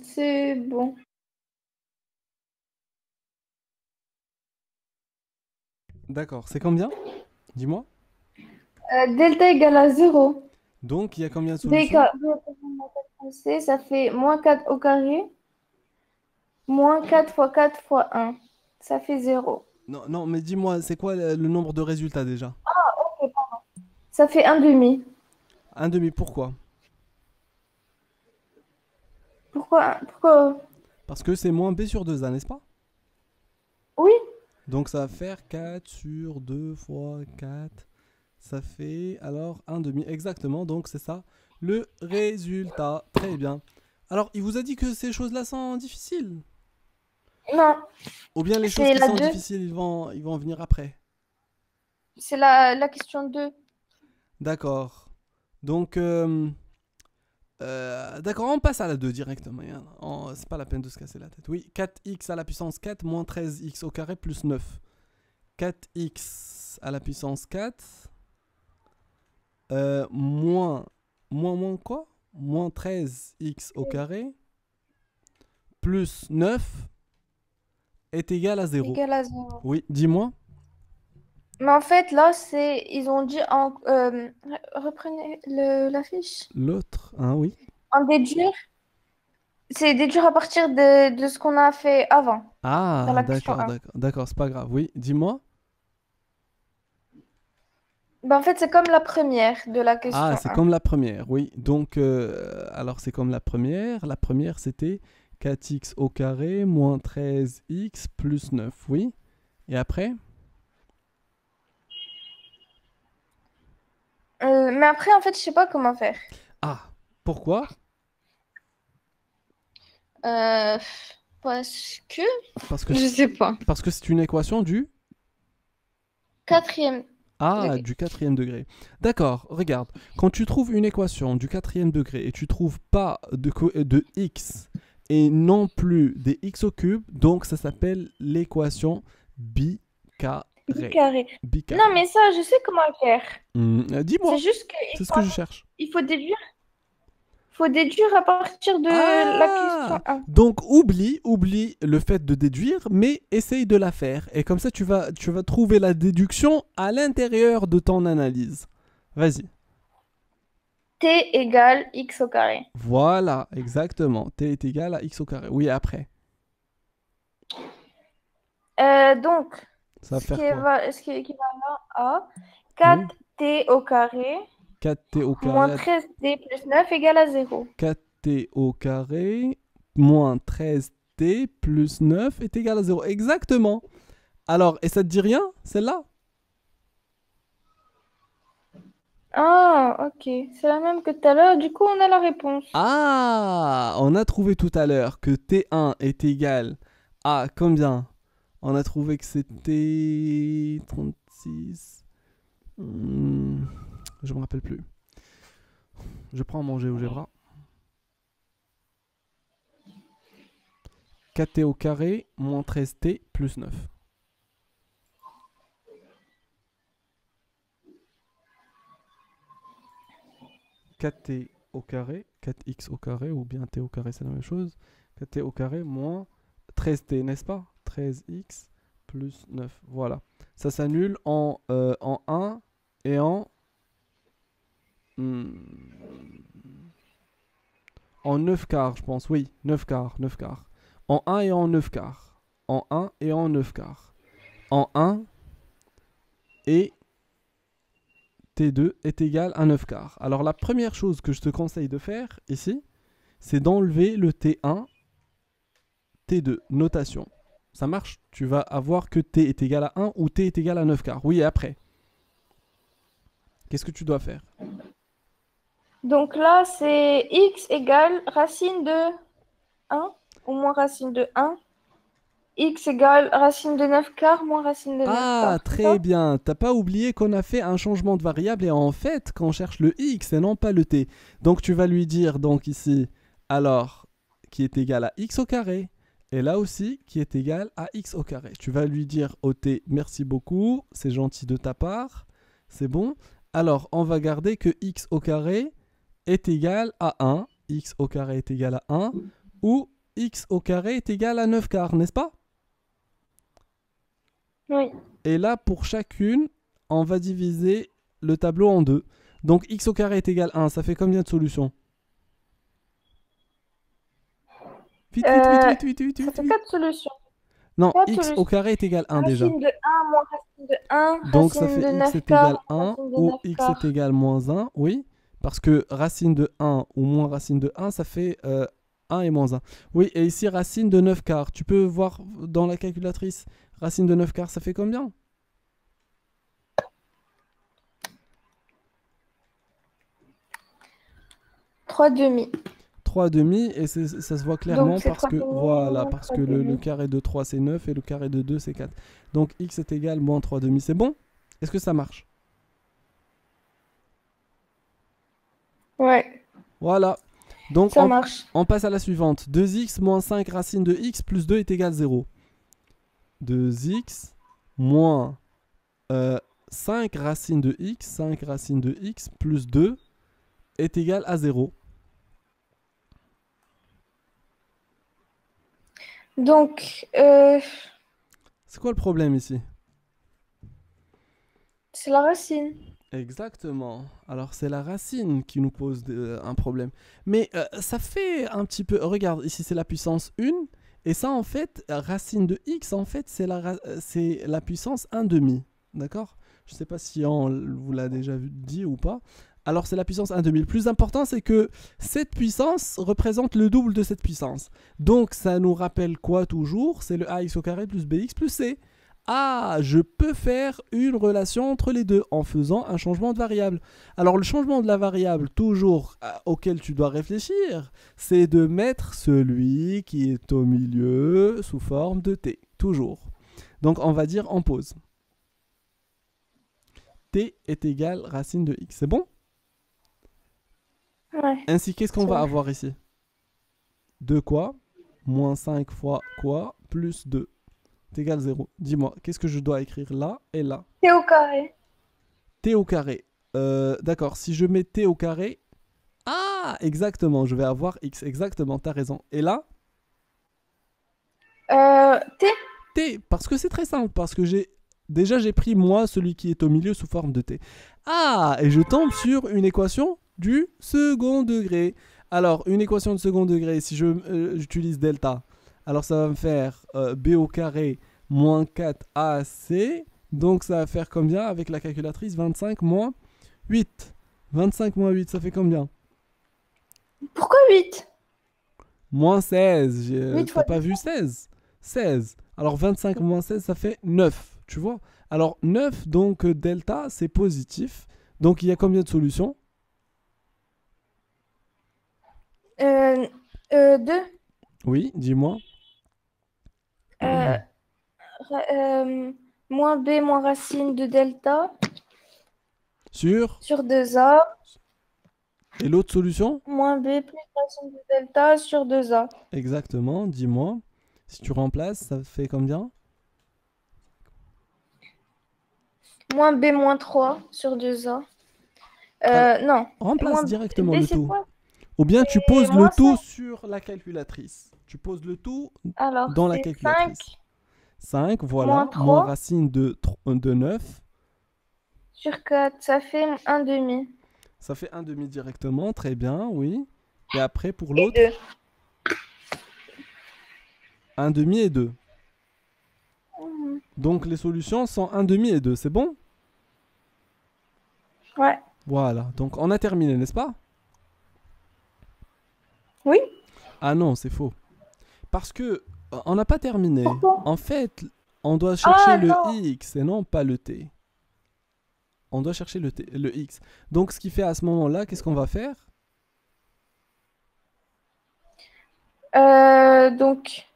C'est bon. D'accord, c'est combien? Dis-moi. Delta égale à 0. Donc, il y a combien de B, solutions? B au carré moins 4 AC, ça fait moins 4 au carré, moins 4 fois 4 fois 1. Ça fait 0. Non, non, mais dis-moi, c'est quoi le nombre de résultats déjà? Ça fait 1 demi. Un demi, pourquoi? Pourquoi? Parce que c'est moins b sur 2a, n'est-ce pas? Oui. Donc, ça va faire 4 sur 2 fois 4. Ça fait alors un demi, exactement. Donc, c'est ça le résultat. Très bien. Alors, il vous a dit que ces choses-là sont difficiles? Non, Ou bien les choses c'est qui la sont 2. difficiles, ils vont venir après? C'est la question 2. D'accord. Donc, d'accord, on passe à la 2 directement. Hein. C'est pas la peine de se casser la tête. Oui, 4x à la puissance 4 moins 13x au carré plus 9. 4x à la puissance 4 moins quoi? Moins 13x au carré plus 9 est égal à 0. Égal à 0. Oui, dis-moi. Mais en fait, là, ils ont dit reprenez la fiche. L'autre, hein, oui. En déduire, c'est déduire à partir de ce qu'on a fait avant, dans Ah, la question d'accord, 1. d'accord, d'accord, c'est pas grave. Oui, dis-moi. Ben, en fait, c'est comme la première de la Ah, question c'est 1. comme la première, oui. Donc, alors c'est comme la première. La première, c'était 4x au carré moins 13x plus 9, oui. Et après? Mais après, en fait, je sais pas comment faire. Ah, pourquoi? Euh, Parce que... Parce que, Je sais pas. parce que c'est une équation du... Quatrième Ah, degré. du quatrième degré. D'accord, regarde. Quand tu trouves une équation du quatrième degré et tu trouves pas de x et non plus des x au cube, donc ça s'appelle l'équation bicarrée. Bicarré. Bicarré. Non, mais ça, je sais comment faire. Dis-moi, C'est juste c'est qu'il ce que je cherche. faut déduire à partir de la question Ah, 1. donc oublie le fait de déduire, mais essaye de la faire. Et comme ça, tu vas trouver la déduction à l'intérieur de ton analyse. Vas-y. T égale x au carré. Voilà, exactement. T est égal à x au carré. Oui, après. Donc, Ça va faire quoi? ce qui est équivalent à Oui. 4t au carré 4t au moins carré. 13t plus 9 égale à 0. 4t au carré moins 13t plus 9 est égal à 0. Exactement. Alors, et ça te dit rien, celle-là? Ah, ok. C'est la même que tout à l'heure. Du coup, on a la réponse. Ah, on a trouvé tout à l'heure que T1 est égal à combien? On a trouvé que c'était 36. Je me rappelle plus. Je prends mon GeoGebra. 4t au carré moins 13t plus 9. 4t au carré, 4x au carré, ou bien t au carré, c'est la même chose. 4t au carré moins 13t, n'est-ce pas? 13x plus 9. Voilà. Ça s'annule en 1 et en 9 quarts, je pense. Oui, 9 quarts, 9 quarts. En 1 et en 9 quarts. En 1 et en 9 quarts. En 1 et T2 est égal à 9 quarts. Alors la première chose que je te conseille de faire ici, c'est d'enlever le T1, T2, notation. Ça marche? Tu vas avoir que T est égal à 1 ou T est égal à 9 quarts. Oui, et après, qu'est-ce que tu dois faire? Donc là, c'est x égale racine de 1 ou moins racine de 1. X égale racine de 9 quarts moins racine de 9 Ah, quarts. C'est très ça? bien. T'as pas oublié qu'on a fait un changement de variable et en fait, qu'on cherche le x et non pas le t. Donc tu vas lui dire donc ici, alors, qui est égal à x au carré. Et là aussi, qui est égal à x au carré. Tu vas lui dire au t, merci beaucoup, c'est gentil de ta part, c'est bon. Alors, on va garder que x au carré est égal à 1, x au carré est égal à 1, ou x au carré est égal à 9 quarts, n'est-ce pas? Oui. Et là, pour chacune, on va diviser le tableau en deux. Donc x au carré est égal à 1, ça fait combien de solutions? Vite, vite, vite, vite, vite, vite, Ça vite, fait vite. 4 solutions. Non, 4 x au solutions. carré est égal à 1 déjà. Racine de 1 moins racine de 1, Donc ça racine fait de x 9 est égal quarts à moins 1 racine de ou 9 x est quarts. égal moins 1, oui. Parce que racine de 1 ou moins racine de 1, ça fait 1 et moins 1. Oui, et ici, racine de 9 quarts. Tu peux voir dans la calculatrice, racine de 9 quarts, ça fait combien? 3 demi. 3 demi, et ça se voit Donc clairement c'est parce 3 que, demi voilà, moins parce 3 que le demi. carré de 3 c'est 9 et le carré de 2 c'est 4. Donc x est égal moins 3 demi, c'est bon? Est-ce que ça marche? Ouais, Voilà. Donc ça marche. on passe à la suivante. 2x moins 5 racine de x plus 2 est égal à 0. 2x moins 5 racine de x, 5 racine de x plus 2 est égal à 0. Donc, C'est quoi le problème ici? c'est la racine. Exactement. Alors c'est la racine qui nous pose un problème. Mais ça fait un petit peu... Regarde, ici c'est la puissance 1. Et ça en fait, racine de x, en fait c'est la puissance 1 demi. D'accord? Je ne sais pas si on vous l'a déjà dit ou pas. Alors c'est la puissance 1 demi. Le plus important c'est que cette puissance représente le double de cette puissance. Donc ça nous rappelle quoi toujours? C'est le ax au carré plus bx plus c. Ah, je peux faire une relation entre les deux en faisant un changement de variable. Alors le changement de la variable toujours auquel tu dois réfléchir, c'est de mettre celui qui est au milieu sous forme de t. Toujours. Donc on va dire en pause. T est égal racine de x. C'est bon? Ouais. Ainsi, qu'est-ce qu'on va avoir ici? De quoi? moins 5 fois quoi plus 2 est égal à 0. Dis-moi, qu'est-ce que je dois écrire là et là? T au carré. T au carré. D'accord, si je mets T au carré... Ah, exactement, je vais avoir X. Exactement, t'as raison. Et là, T. T, parce que c'est très simple, parce que j'ai pris moi, celui qui est au milieu, sous forme de T. Ah, et je tombe sur une équation du second degré. Alors, une équation de second degré, si j'utilise delta, alors ça va me faire B au carré moins 4AC. Donc ça va faire combien avec la calculatrice? 25 moins 8. 25 moins 8, ça fait combien? Pourquoi 8? Moins 16. 8 T'as fois pas vu 16? 16. Alors 25 moins 16, ça fait 9. Tu vois? Alors 9, donc delta, c'est positif. Donc il y a combien de solutions? 2. Oui, dis-moi. Moins B moins racine de delta Sur. sur 2A. Et l'autre solution? Moins B plus racine de delta sur 2A. Exactement, dis-moi. Si tu remplaces, ça fait combien? Moins B moins 3 sur 2A. Alors, Non. remplace directement B le c'est tout. quoi? Ou bien tu C'est poses le moins tout 5. sur la calculatrice. Tu poses le tout Alors dans la c'est 5 calculatrice. 5, moins voilà, moins 3 racine de 9. sur 4. Ça fait un demi. Ça fait un demi directement, très bien, oui. Et après, pour Et l'autre, 2. un demi et 2. Mhm. Donc les solutions sont un demi et 2, c'est bon? Ouais. Voilà, donc on a terminé, n'est-ce pas? Oui. Ah non, c'est faux. Parce que on n'a pas terminé. Pourquoi? En fait, on doit chercher Ah le non. x et non pas le t. On doit chercher le x. Donc ce qui fait à ce moment-là, qu'est-ce qu'on va faire? Donc,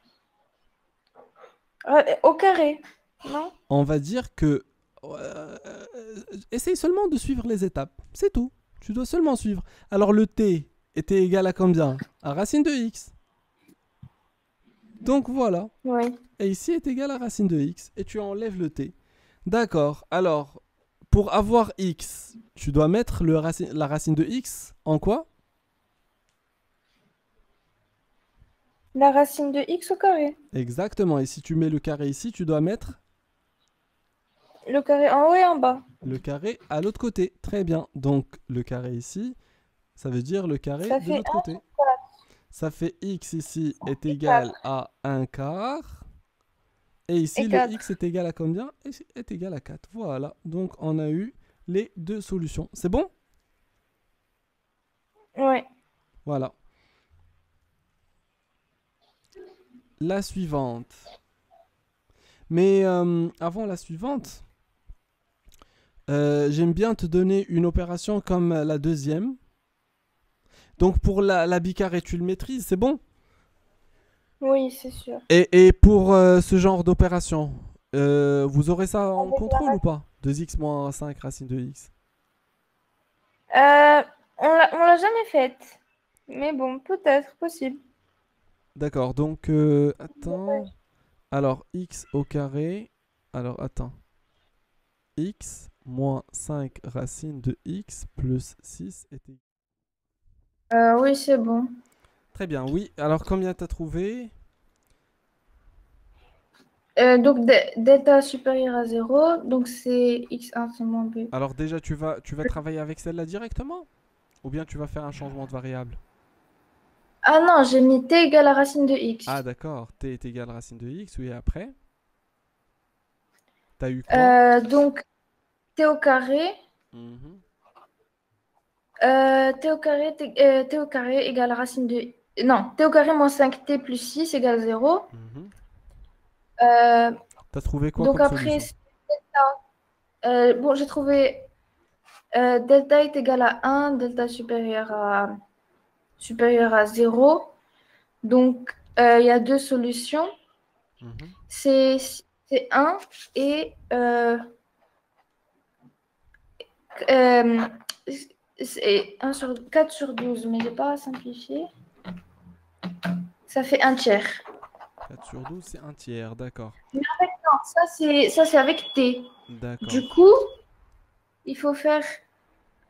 au carré. Non? On va dire que essaye seulement de suivre les étapes. C'est tout. Tu dois seulement suivre. Alors le t était égal à combien? À racine de x. Donc voilà. Oui. Et ici est égal à racine de x. Et tu enlèves le t. D'accord. Alors, pour avoir x, tu dois mettre la racine de x en quoi? La racine de x au carré. Exactement. Et si tu mets le carré ici, tu dois mettre Le carré en haut et en bas. le carré à l'autre côté. Très bien. Donc le carré ici, ça veut dire le carré Ça de fait l'autre un côté. sur 4. Ça fait x ici est Et égal 4. à un quart. Et ici, Et le 4. x est égal à combien? Est égal à 4. Voilà. Donc on a eu les deux solutions. C'est bon? Ouais. Voilà. La suivante. Mais avant la suivante, j'aime bien te donner une opération comme la deuxième. Donc pour la bicarrée, tu le maîtrises, c'est bon? Oui, c'est sûr. Et pour ce genre d'opération, vous aurez ça en Avec la contrôle ou pas? 2x moins 5 racine de x. On l'a jamais faite. Mais bon, peut-être, possible. D'accord, donc attends. Alors x au carré. Alors attends. X moins 5 racine de x plus 6 est égal. Oui, c'est bon. Très bien, oui. Alors combien t'as trouvé? Donc, delta supérieur à 0. Donc, c'est x1 c'est moins b. Alors déjà, tu vas travailler avec celle-là directement? Ou bien tu vas faire un changement de variable? Ah non, j'ai mis t égale à racine de Ah x. d'accord, t est égal à racine de x, oui, après. T'as eu quoi? Donc, t au carré. Mhm, T au carré égale racine de... Non, t au carré moins 5t plus 6 égale 0. mhm. Euh, T'as trouvé quoi donc comme après, solution? bon, j'ai trouvé delta est égal à 1, delta supérieur à 0. Donc, il y a deux solutions. Mhm. C'est 1 et euh, c'est 1 sur 4 sur 12, mais je n'ai pas simplifié. ça fait un tiers. 4 sur 12, c'est un tiers, d'accord. Non, ça c'est avec t. D'accord. Du coup, il faut faire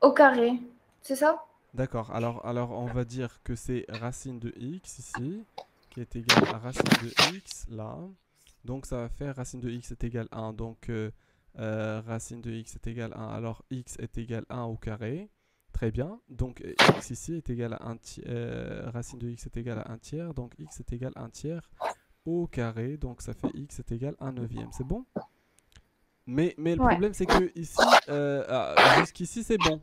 au carré. C'est ça? D'accord, alors on va dire que c'est racine de x ici, qui est égal à racine de x là. Donc ça va faire racine de x est égal à 1. Donc racine de x est égal à 1. Alors x est égal à 1 au carré. Très bien. Donc x ici est égal à 1 racine de x est égal à 1 tiers. Donc x est égal à 1 tiers au carré. Donc ça fait x est égal à 1 neuvième. C'est bon? Mais le problème c'est que ici, jusqu'ici c'est bon.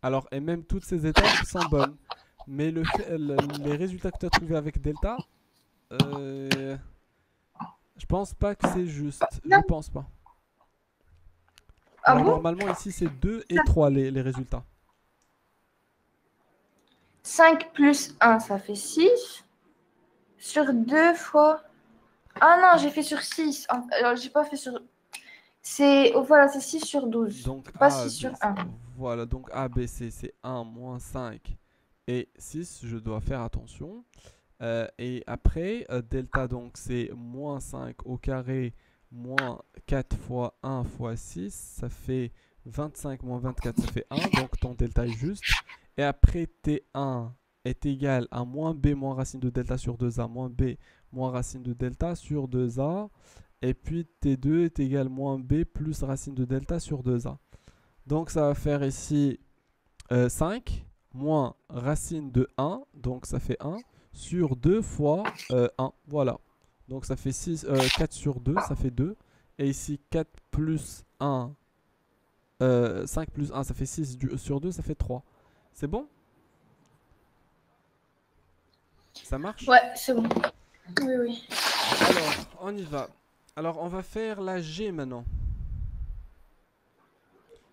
Alors, et même toutes ces étapes sont bonnes. Mais les résultats que tu as trouvés avec delta, je pense pas que c'est juste. Je pense pas. Alors, normalement, ici, c'est 2 et 3 les résultats. 5 plus 1, ça fait 6. Sur 2 fois... Ah non, j'ai fait sur 6. Alors, j'ai pas fait sur... Voilà, c'est 6 sur 12. Donc, pas 6 sur 1. Voilà, donc A, B, C, c'est 1, moins 5 et 6. Je dois faire attention. Et après, delta, donc, c'est moins 5 au carré, moins 4 fois 1 fois 6. Ça fait 25 moins 24, ça fait 1. Donc, ton delta est juste. Et après, T1 est égal à moins B moins racine de delta sur 2A, moins B moins racine de delta sur 2A. Et puis T2 est égal à moins B plus racine de delta sur 2A. Donc ça va faire ici 5 moins racine de 1, donc ça fait 1, sur 2 fois 1. Voilà. Donc ça fait 4 sur 2, ça fait 2. Et ici 4 plus 1, 5 plus 1, ça fait 6 sur 2, ça fait 3. C'est bon? Ça marche? Ouais, c'est bon. Oui, oui. Alors, on y va. Alors, on va faire la G maintenant.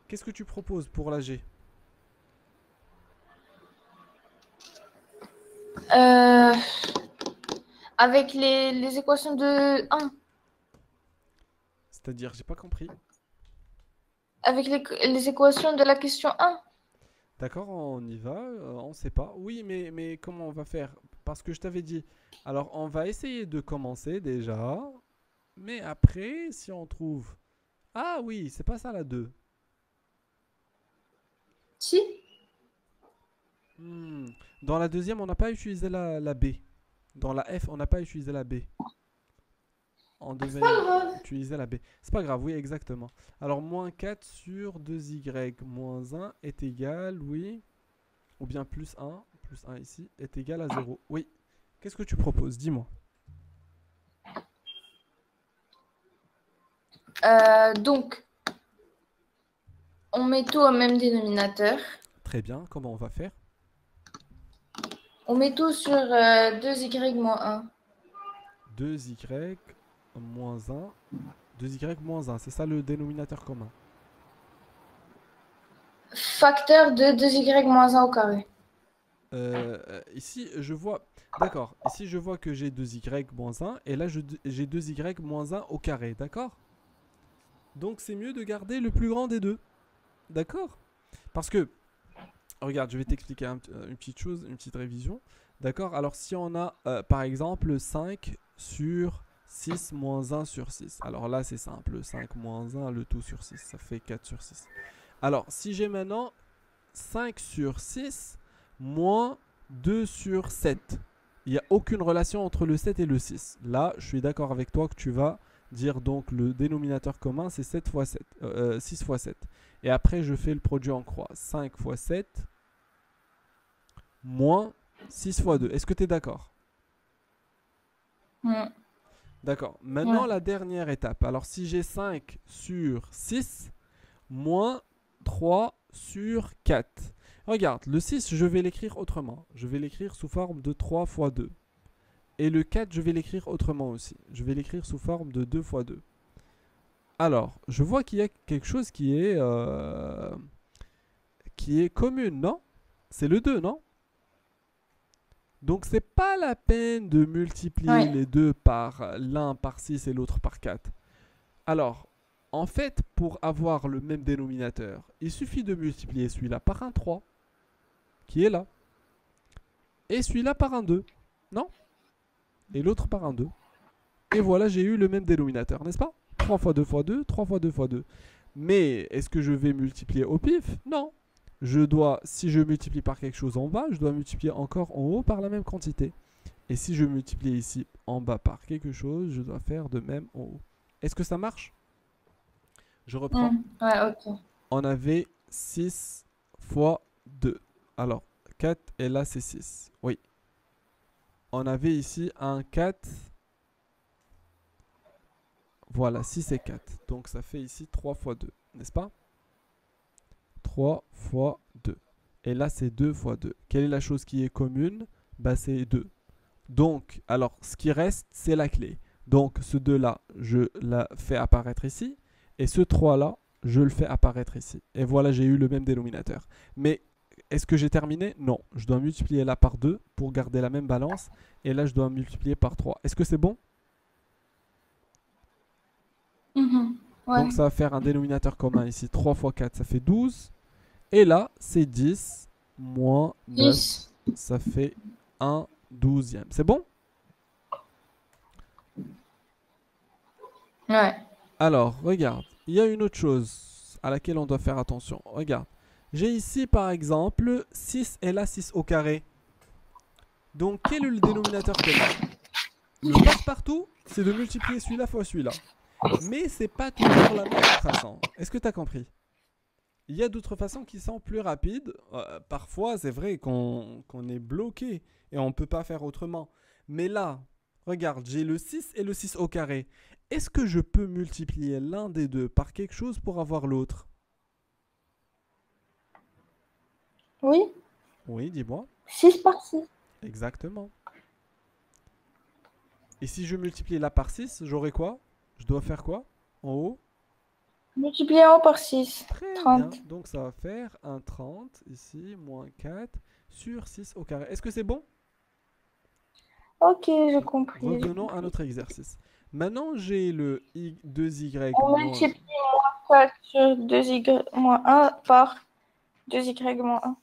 Qu'est-ce que tu proposes pour la G? Avec les équations de 1. C'est-à-dire, j'ai pas compris. Avec les équations de la question 1. D'accord, on y va, on sait pas. Oui, mais comment on va faire? Parce que je t'avais dit. Alors, on va essayer de commencer déjà. Mais après, si on trouve... Ah oui, c'est pas ça la 2. Si. Dans la deuxième, on n'a pas utilisé la B. Dans la F, on n'a pas utilisé la B. On devait utiliser la B. C'est pas grave, oui, exactement. Alors, moins 4 sur 2y moins 1 est égal, oui. Ou bien plus 1 ici, est égal à 0. Oui. Qu'est-ce que tu proposes? Dis-moi. Donc, on met tout au même dénominateur. Très bien, comment on va faire? On met tout sur 2y moins 1. 2y moins 1. 2y moins 1, c'est ça le dénominateur commun. Facteur de 2y moins 1 au carré. Ici, je vois... D'accord, ici je vois que j'ai 2y moins 1 et là j'ai 2y moins 1 au carré, d'accord? Donc c'est mieux de garder le plus grand des deux. D'accord? Parce que, regarde, je vais t'expliquer une petite chose, une petite révision. D'accord? Alors si on a par exemple 5 sur 6 moins 1 sur 6. Alors là c'est simple, 5 moins 1, le tout sur 6, ça fait 4 sur 6. Alors si j'ai maintenant 5 sur 6 moins 2 sur 7. Il n'y a aucune relation entre le 7 et le 6. Là, je suis d'accord avec toi que tu vas dire donc le dénominateur commun, c'est 7 fois 7, 6 fois 7. Et après, je fais le produit en croix. 5 fois 7 moins 6 fois 2. Est-ce que tu es d'accord? D'accord. Maintenant, la dernière étape. Alors, si j'ai 5 sur 6 moins 3 sur 4. Regarde, le 6, je vais l'écrire autrement. Je vais l'écrire sous forme de 3 fois 2. Et le 4, je vais l'écrire autrement aussi. Je vais l'écrire sous forme de 2 fois 2. Alors, je vois qu'il y a quelque chose qui est commune, non? C'est le 2, non? Donc, c'est pas la peine de multiplier les deux par l'un par 6 et l'autre par 4. Alors, en fait, pour avoir le même dénominateur, il suffit de multiplier celui-là par un 3, qui est là, et celui-là par un 2, non? et l'autre par un 2. Et voilà, j'ai eu le même dénominateur, n'est-ce pas? 3 fois 2 fois 2, 3 fois 2 fois 2. Mais est-ce que je vais multiplier au pif? Non. Si je multiplie par quelque chose en bas, je dois multiplier encore en haut par la même quantité. Et si je multiplie ici en bas par quelque chose, je dois faire de même en haut. Est-ce que ça marche? Je reprends. Ouais, ok. On avait 6 fois 2. Alors, 4 et là c'est 6. Oui. On avait ici un 4. Voilà, 6 et 4. Donc ça fait ici 3 fois 2, n'est-ce pas? 3 fois 2. Et là c'est 2 fois 2. Quelle est la chose qui est commune? Bah c'est 2. Donc, alors, ce qui reste, c'est la clé. Donc, ce 2-là, je la fais apparaître ici. Et ce 3-là, je le fais apparaître ici. Et voilà, j'ai eu le même dénominateur. Mais, est-ce que j'ai terminé? Non. Je dois multiplier là par 2 pour garder la même balance. Et là, je dois multiplier par 3. Est-ce que c'est bon? Ouais. Donc, ça va faire un dénominateur commun ici. 3 fois 4, ça fait 12. Et là, c'est 10 moins 9. 10. Ça fait 1 douzième. C'est bon? Ouais. Alors, regarde, il y a une autre chose à laquelle on doit faire attention. Regarde, j'ai ici par exemple 6 et là 6 au carré. Donc, quel est le dénominateur commun? Le passe-partout, c'est de multiplier celui-là fois celui-là. Mais c'est pas toujours la meilleure façon. Est-ce que tu as compris? Il y a d'autres façons qui sont plus rapides. Parfois, c'est vrai qu'on est bloqué et on ne peut pas faire autrement. Mais là, regarde, j'ai le 6 et le 6 au carré. Est-ce que je peux multiplier l'un des deux par quelque chose pour avoir l'autre? Oui. Oui, dis-moi. 6 par 6. Exactement. Et si je multiplie là par 6, j'aurai quoi? Je dois faire quoi? En haut? Multiplié en par 6. Très 30. bien. Donc ça va faire un 30 ici, moins 4 sur 6 au carré. Est-ce que c'est bon? Ok, j'ai compris. Revenons à notre exercice. Maintenant, j'ai le 2y On moins... multiplie moins 4 sur 2y moins 1 par 2y moins 1.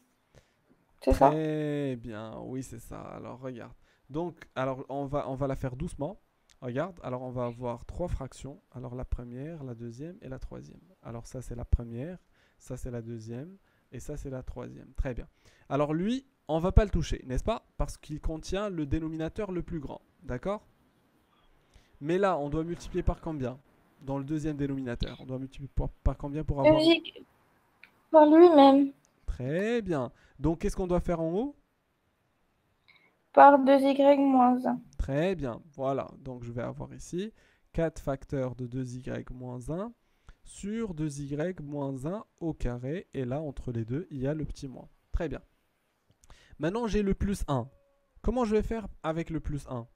C'est ça? Très bien, oui c'est ça. Alors regarde. Donc, alors on va la faire doucement. Regarde, alors on va avoir trois fractions. Alors la première, la deuxième et la troisième. Alors ça c'est la première, ça c'est la deuxième et ça c'est la troisième. Très bien. Alors lui, on va pas le toucher, n'est-ce pas? Parce qu'il contient le dénominateur le plus grand. D'accord? Mais là, on doit multiplier par combien? Dans le deuxième dénominateur. On doit multiplier par combien pour avoir... Logique par lui-même. Très bien. Donc qu'est-ce qu'on doit faire en haut? Par 2y moins 1. Très bien, voilà. Donc je vais avoir ici 4 facteurs de 2y moins 1 sur 2y moins 1 au carré. Et là, entre les deux, il y a le petit moins. Très bien. Maintenant, j'ai le plus 1. Comment je vais faire avec le plus 1?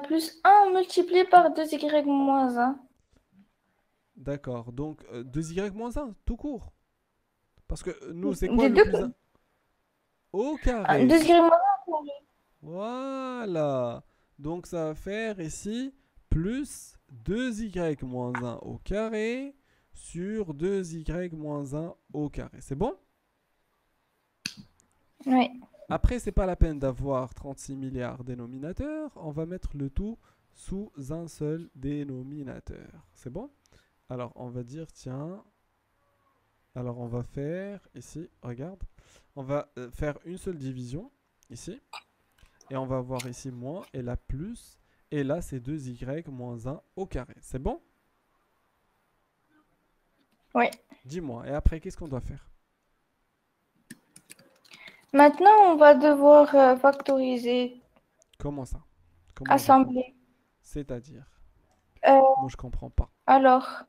Plus 1 multiplié par 2y moins 1. D'accord, donc 2y moins 1, tout court. Parce que nous, c'est quoi Des le deux. plus 1? Au carré. 2y moins Voilà. Donc ça va faire ici plus 2y moins 1 au carré sur 2y moins 1 au carré. C'est bon? 1. Oui. Après, c'est pas la peine d'avoir 36 milliards dénominateurs. On va mettre le tout sous un seul dénominateur. C'est bon? Alors, on va dire, tiens... Alors, on va faire ici, regarde. On va faire une seule division, ici. Et on va avoir ici moins et là plus. Et là, c'est 2y moins 1 au carré. C'est bon? Oui. Dis-moi. Et après, qu'est-ce qu'on doit faire? Maintenant, on va devoir factoriser, Comment ça? Comment assembler. C'est-à-dire? Euh, Moi, je comprends pas. alors,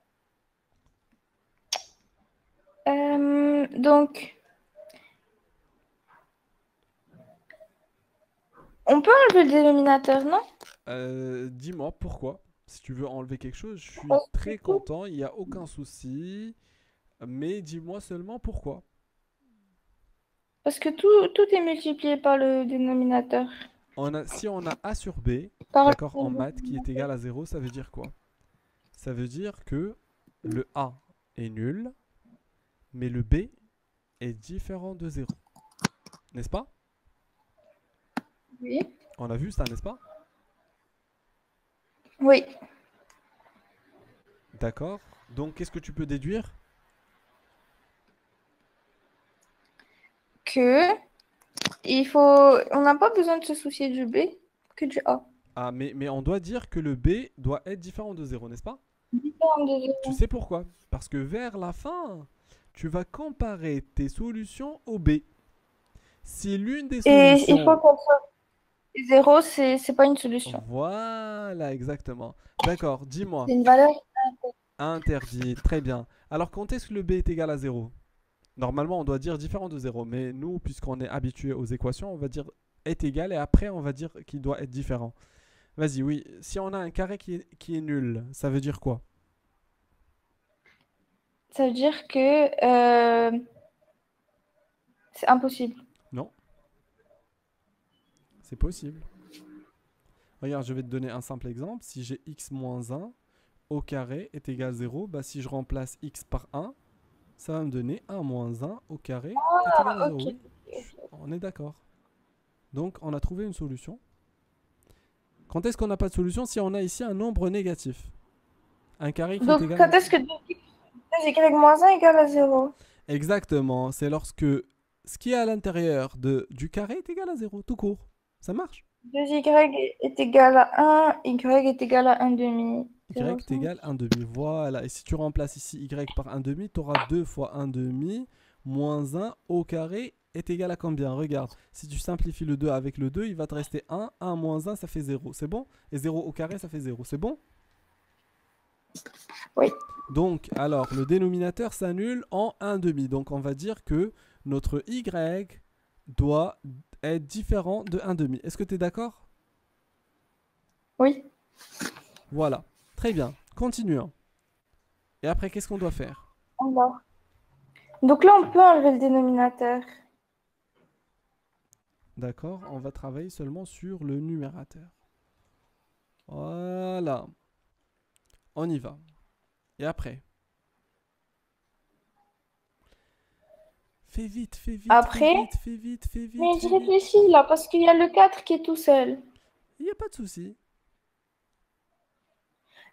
donc, on peut enlever le dénominateur, non? Dis-moi pourquoi. Si tu veux enlever quelque chose, je suis Parce très que content. Il n'y a aucun souci. Mais dis-moi seulement pourquoi. tout est multiplié par le dénominateur. Si on a A sur B, Par d'accord, en maths, qui est égal à 0, ça veut dire quoi? Ça veut dire que le A est nul, mais le B est différent de 0. N'est-ce pas? Oui. On a vu ça, n'est-ce pas? Oui. D'accord. Donc, qu'est-ce que tu peux déduire? Que on n'a pas besoin de se soucier du B, que du A. Ah, mais on doit dire que le B doit être différent de zéro, n'est-ce pas? Différent de Tu zéro. sais pourquoi? Parce que vers la fin, tu vas comparer tes solutions au B. Si l'une des Et il faut solutions... qu'on soit zéro, c'est pas une solution. Voilà, exactement. D'accord, dis-moi. C'est une valeur. Interdit, très bien. Alors, quand est-ce que le B est égal à zéro? Normalement, on doit dire différent de zéro, mais nous, puisqu'on est habitué aux équations, on va dire est égal et après, on va dire qu'il doit être différent. Vas-y, oui. Si on a un carré qui est nul, ça veut dire quoi? Ça veut dire que c'est impossible. Non, c'est possible. Regarde, je vais te donner un simple exemple. Si j'ai x moins 1 au carré est égal à 0, bah, si je remplace x par 1, ça va me donner 1 moins 1 au carré est égal à Ah, 0. ok. Oui, on est d'accord. Donc, on a trouvé une solution. Quand est-ce qu'on n'a pas de solution? Si on a ici un nombre négatif. Un carré qui est Donc, égal quand à... est-ce que 2y-1 égale à zéro? Exactement, c'est lorsque ce qui est à l'intérieur du carré est égal à 0, tout court. Ça marche? 2y est égal à 1, y est égal à 1 demi. Y Zéro est cinq. égal à 1 demi. Voilà. Et si tu remplaces ici y par 1 demi, tu auras 2 fois 1 demi moins 1 au carré est égal à combien? Regarde. Si tu simplifies le 2 avec le 2, il va te rester 1. 1 moins 1, ça fait 0. C'est bon? Et 0 au carré, ça fait 0. C'est bon? Oui. Donc, alors, le dénominateur s'annule en 1 demi. Donc, on va dire que notre y doit être différent de 1 demi. Est-ce que tu es d'accord? Oui. Voilà. Très bien. Continuons. Et après, qu'est-ce qu'on doit faire? Alors. Donc là, on peut enlever le dénominateur. D'accord, on va travailler seulement sur le numérateur. Voilà. On y va. Et après? Fais vite, fais vite, fais Après, vite, fais vite, fais vite, mais je fais vite. réfléchis là, parce qu'il y a le 4 qui est tout seul. Il n'y a pas de souci.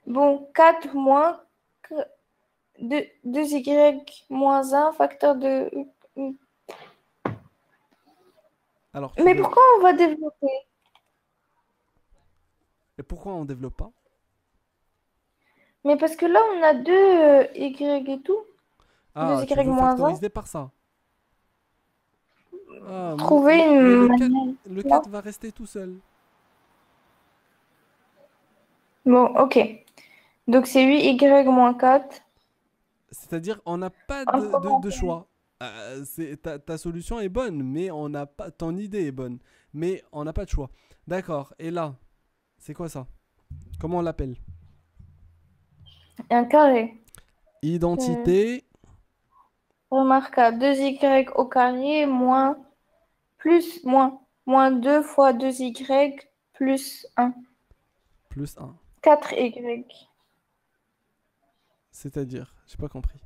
Bon, 4 moins 2y moins 1 facteur de... Alors, tu Mais veux... pourquoi on va développer? Et pourquoi on ne développe pas? Mais parce que là, on a 2 y et tout. Ah, tu 2y veux moins 1. factoriser par ça. Ah, Trouver mais une manière. le Non. 4 va rester tout seul. Bon, ok. Donc c'est 8y moins 4. C'est-à-dire, on n'a pas Entre de parenthèses. choix. Ta solution est bonne, mais on n'a pas... Ton idée est bonne, mais on n'a pas de choix. D'accord, et là, c'est quoi ça? Comment on l'appelle? Et un carré. Euh, Identité Remarquable. 2y au carré moins 2 fois 2y plus 1. plus un. 4y. C'est-à-dire, j'ai pas compris.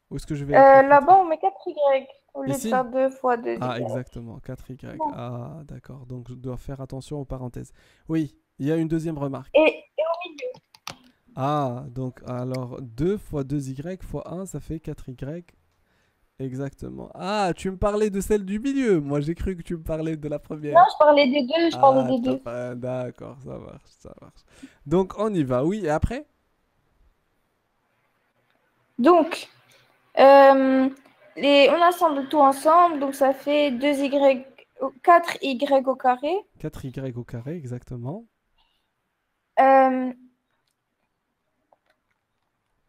Où est-ce que je vais écrire 4? Là-bas, on met 4y au lieu de Ici? faire 2 fois 2y. Ah, exactement, 4y. Bon. Ah, d'accord. Donc, je dois faire attention aux parenthèses. Oui, il y a une deuxième remarque. Et au milieu. Ah, donc, alors, 2 fois 2y fois 1, ça fait 4y. Exactement. Ah, tu me parlais de celle du milieu. Moi, j'ai cru que tu me parlais de la Non, première. je parlais des deux, je parlais Ah, des deux. d'accord, ça marche, ça marche. Donc, on y va. Oui, et après? Donc, on assemble tout ensemble, donc ça fait 4y au carré, 4y au carré, exactement. euh,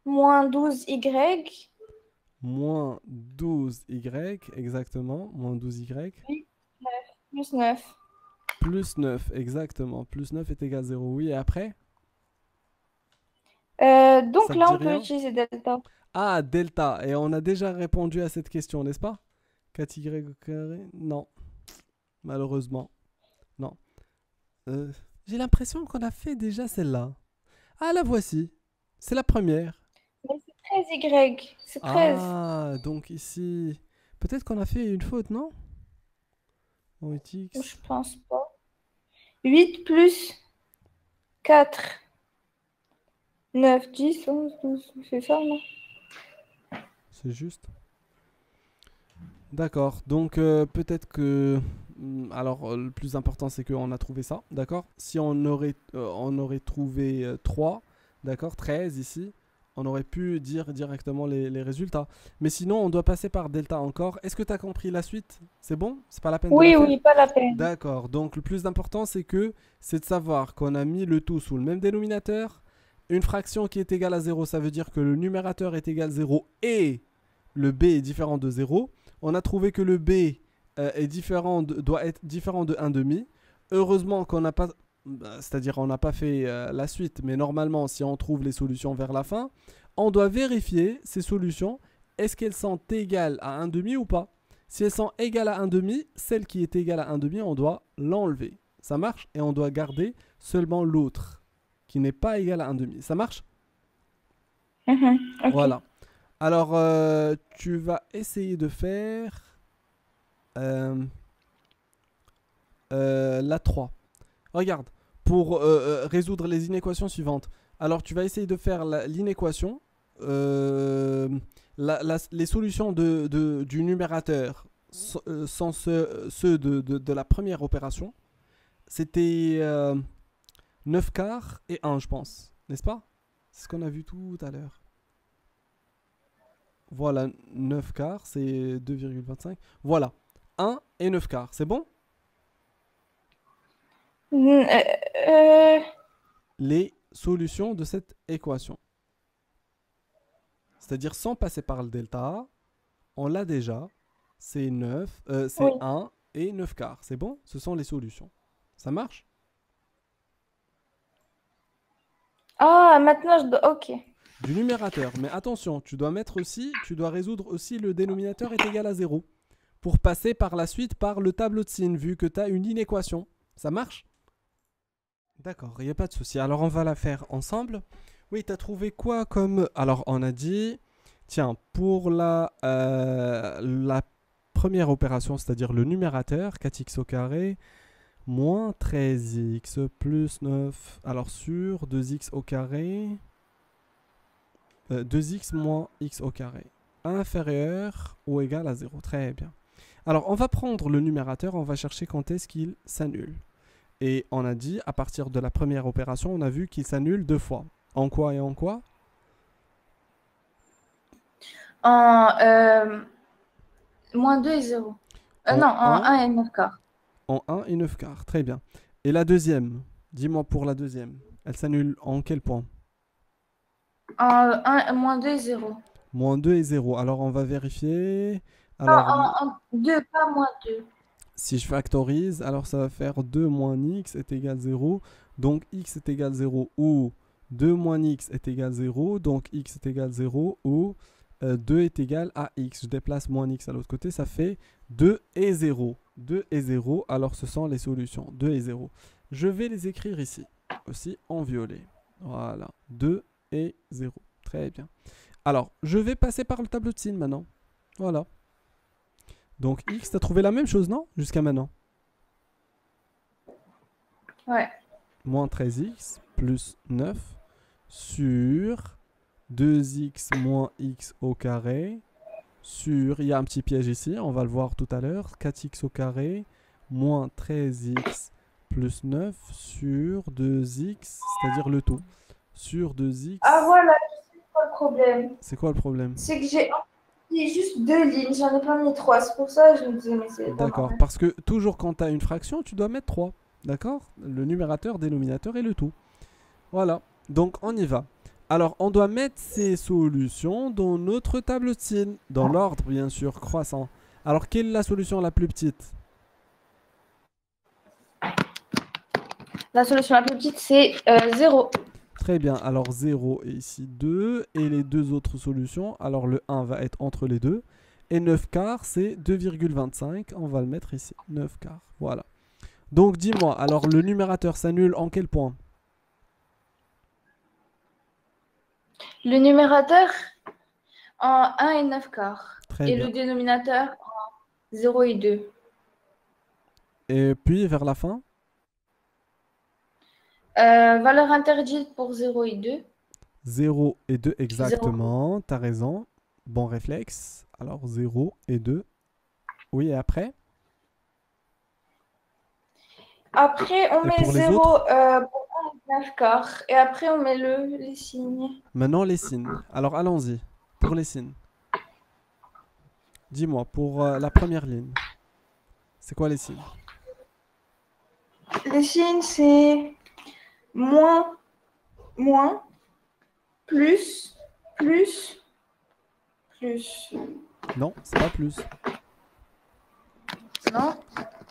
moins 12y, Moins 12y, exactement. Moins 12y. plus 9. Plus 9, exactement. Plus 9 est égal à 0. Oui, et après? Donc Ça te là, dit on peut rien? utiliser delta. Ah, delta. Et on a déjà répondu à cette question, n'est-ce pas? 4y au carré? Non, malheureusement. Non. Euh, j'ai l'impression qu'on a fait déjà celle-là. Ah, la voici. C'est la première. Mais c'est 13y, c'est 13. Ah, donc ici... Peut-être qu'on a fait une faute, non? Je 8x. pense pas. 8 plus 4, 9, 10, 11, 12, c'est ça, non? C'est juste. D'accord. Donc peut-être que... Alors le plus important c'est qu'on a trouvé ça. D'accord. Si on aurait trouvé 3, d'accord, 13 ici, on aurait pu dire directement les résultats. Mais sinon on doit passer par delta encore. Est-ce que tu as compris la suite? C'est bon? C'est pas la peine de la Oui, faire? oui, pas la peine. D'accord. Donc le plus important c'est de savoir qu'on a mis le tout sous le même dénominateur. Une fraction qui est égale à 0, ça veut dire que le numérateur est égal à 0 et le b est différent de 0. On a trouvé que le b doit être différent de 1 demi. Heureusement qu'on n'a pas, c'est-à-dire on n'a pas fait la suite, mais normalement si on trouve les solutions vers la fin, on doit vérifier ces solutions, est-ce qu'elles sont égales à 1 demi ou pas. Si elles sont égales à 1 demi, celle qui est égale à 1 demi, on doit l'enlever. Ça marche? Et on doit garder seulement l'autre qui n'est pas égal à 1 demi. Ça marche? Ok. Voilà. Alors, tu vas essayer de faire euh, la 3. Regarde, pour résoudre les inéquations suivantes. Alors, tu vas essayer de faire l'inéquation. Les solutions du numérateur sont ceux de la première opération. C'était 9 quarts et 1, je pense. N'est-ce pas? C'est ce qu'on a vu tout à l'heure. Voilà, 9 quarts, c'est 2,25. Voilà, 1 et 9 quarts, c'est bon? Mm, euh, Les solutions de cette équation. C'est-à-dire sans passer par le delta, on l'a déjà. C'est oui. c'est 1 et 9 quarts. C'est bon? Ce sont les solutions. Ça marche? Ah, maintenant je dois. Ok. Du numérateur. Mais attention, tu dois résoudre aussi le dénominateur est égal à 0. Pour passer par la suite par le tableau de signes, vu que tu as une inéquation. Ça marche? D'accord, il n'y a pas de souci. Alors on va la faire ensemble. Oui, tu as trouvé quoi comme... Alors on a dit, tiens, pour la première opération, c'est-à-dire le numérateur, 4x au carré, moins 13x plus 9. Alors sur 2x au carré, 2x moins x au carré, inférieur ou égal à 0. Très bien. Alors on va prendre le numérateur, on va chercher quand est-ce qu'il s'annule. Et on a dit, à partir de la première opération, on a vu qu'il s'annule 2 fois. En quoi et en quoi? En moins 2 et 0. En Non, en 1, 1 et 9 quarts. en 1 et 9 quarts. Très bien. Et la deuxième, dis-moi pour la deuxième, elle s'annule en quel point? En moins 2 et 0. Moins 2 et 0. Alors on va vérifier. Non, Alors en 2, pas moins 2. si je factorise, alors ça va faire 2 moins x est égal à 0. Donc x est égal à 0 ou 2 moins x est égal à 0. Donc x est égal à 0 ou 2 est égal à x. Je déplace moins x à l'autre côté, ça fait 2 et 0. 2 et 0, alors ce sont les solutions. 2 et 0. Je vais les écrire ici, aussi en violet. Voilà, 2 et 0. Très bien. Alors, je vais passer par le tableau de signes maintenant. Voilà. Donc x, tu as trouvé la même chose, non? Jusqu'à maintenant. Ouais. Moins 13x plus 9 sur 2x moins x au carré sur, il y a un petit piège ici, on va le voir tout à l'heure, 4x au carré moins 13x plus 9 sur 2x, c'est-à-dire le tout, sur 2x. Ah voilà, c'est quoi le problème? C'est quoi le problème? C'est que j'ai juste 2 lignes, j'en ai pas mis 3. C'est pour ça que je me disais, mais c'est pas D'accord, normal. parce que toujours quand tu as une fraction, tu dois mettre 3. D'accord? Le numérateur, dénominateur et le tout. Voilà, donc on y va. Alors, on doit mettre ces solutions dans notre tableau de signes, dans l'ordre bien sûr croissant. Alors, quelle est la solution la plus petite? La solution la plus petite, c'est 0. Très bien, alors 0 et ici 2. Et les deux autres solutions, alors le 1 va être entre les deux. Et 9 quarts, c'est 2,25. On va le mettre ici, 9 quarts. Voilà. Donc, dis-moi, alors le numérateur s'annule en quel point? Le numérateur en 1 et 9 quarts. Très Et bien. le dénominateur en 0 et 2. Et puis, vers la fin? Valeur interdite pour 0 et 2. 0 et 2, 0. exactement. T'as raison. Bon réflexe. Alors, 0 et 2. Oui, et après? Après, on Et met pour les 0 autres? pour 1 et 9 quarts. Et après, on met les signes. Maintenant, les signes. Alors, allons-y. Pour les signes. Dis-moi, pour la première ligne, c'est quoi les signes? Les signes, c'est moins, moins, plus, plus, plus. Non, c'est pas plus. Non?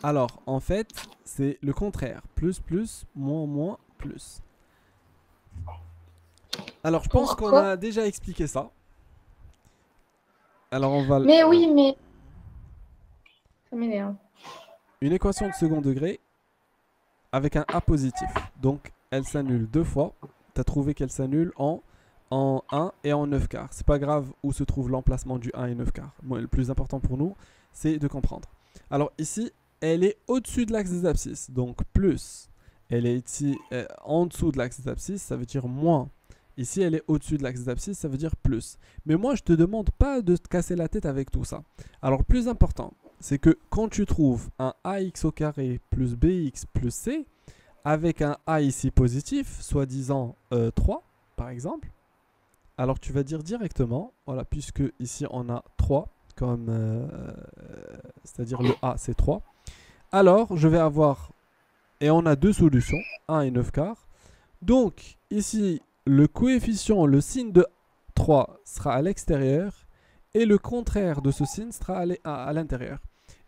Alors, en fait, c'est le contraire. Plus, plus, moins, moins, plus. Alors, je pense qu'on Pourquoi? a déjà expliqué ça. Alors, on va... Mais oui, mais ça m'énerve. Une équation de second degré avec un A positif. Donc, elle s'annule deux fois. Tu as trouvé qu'elle s'annule en 1 et en 9 quarts. C'est pas grave où se trouve l'emplacement du 1 et 9 quarts. Moi, le plus important pour nous, c'est de comprendre. Alors, ici, elle est au-dessus de l'axe des abscisses. Donc, plus. Elle est ici en dessous de l'axe des abscisses, ça veut dire moins. Ici, elle est au-dessus de l'axe des abscisses, ça veut dire plus. Mais moi, je te demande pas de te casser la tête avec tout ça. Alors, le plus important, c'est que quand tu trouves un ax au carré plus bx plus c, avec un a ici positif, soi-disant 3, par exemple, alors tu vas dire directement, voilà, puisque ici on a 3, comme, c'est-à-dire le a c'est 3, alors je vais avoir, et on a deux solutions, 1 et 9 quarts, donc ici le coefficient, le signe de 3 sera à l'extérieur, et le contraire de ce signe sera à l'intérieur.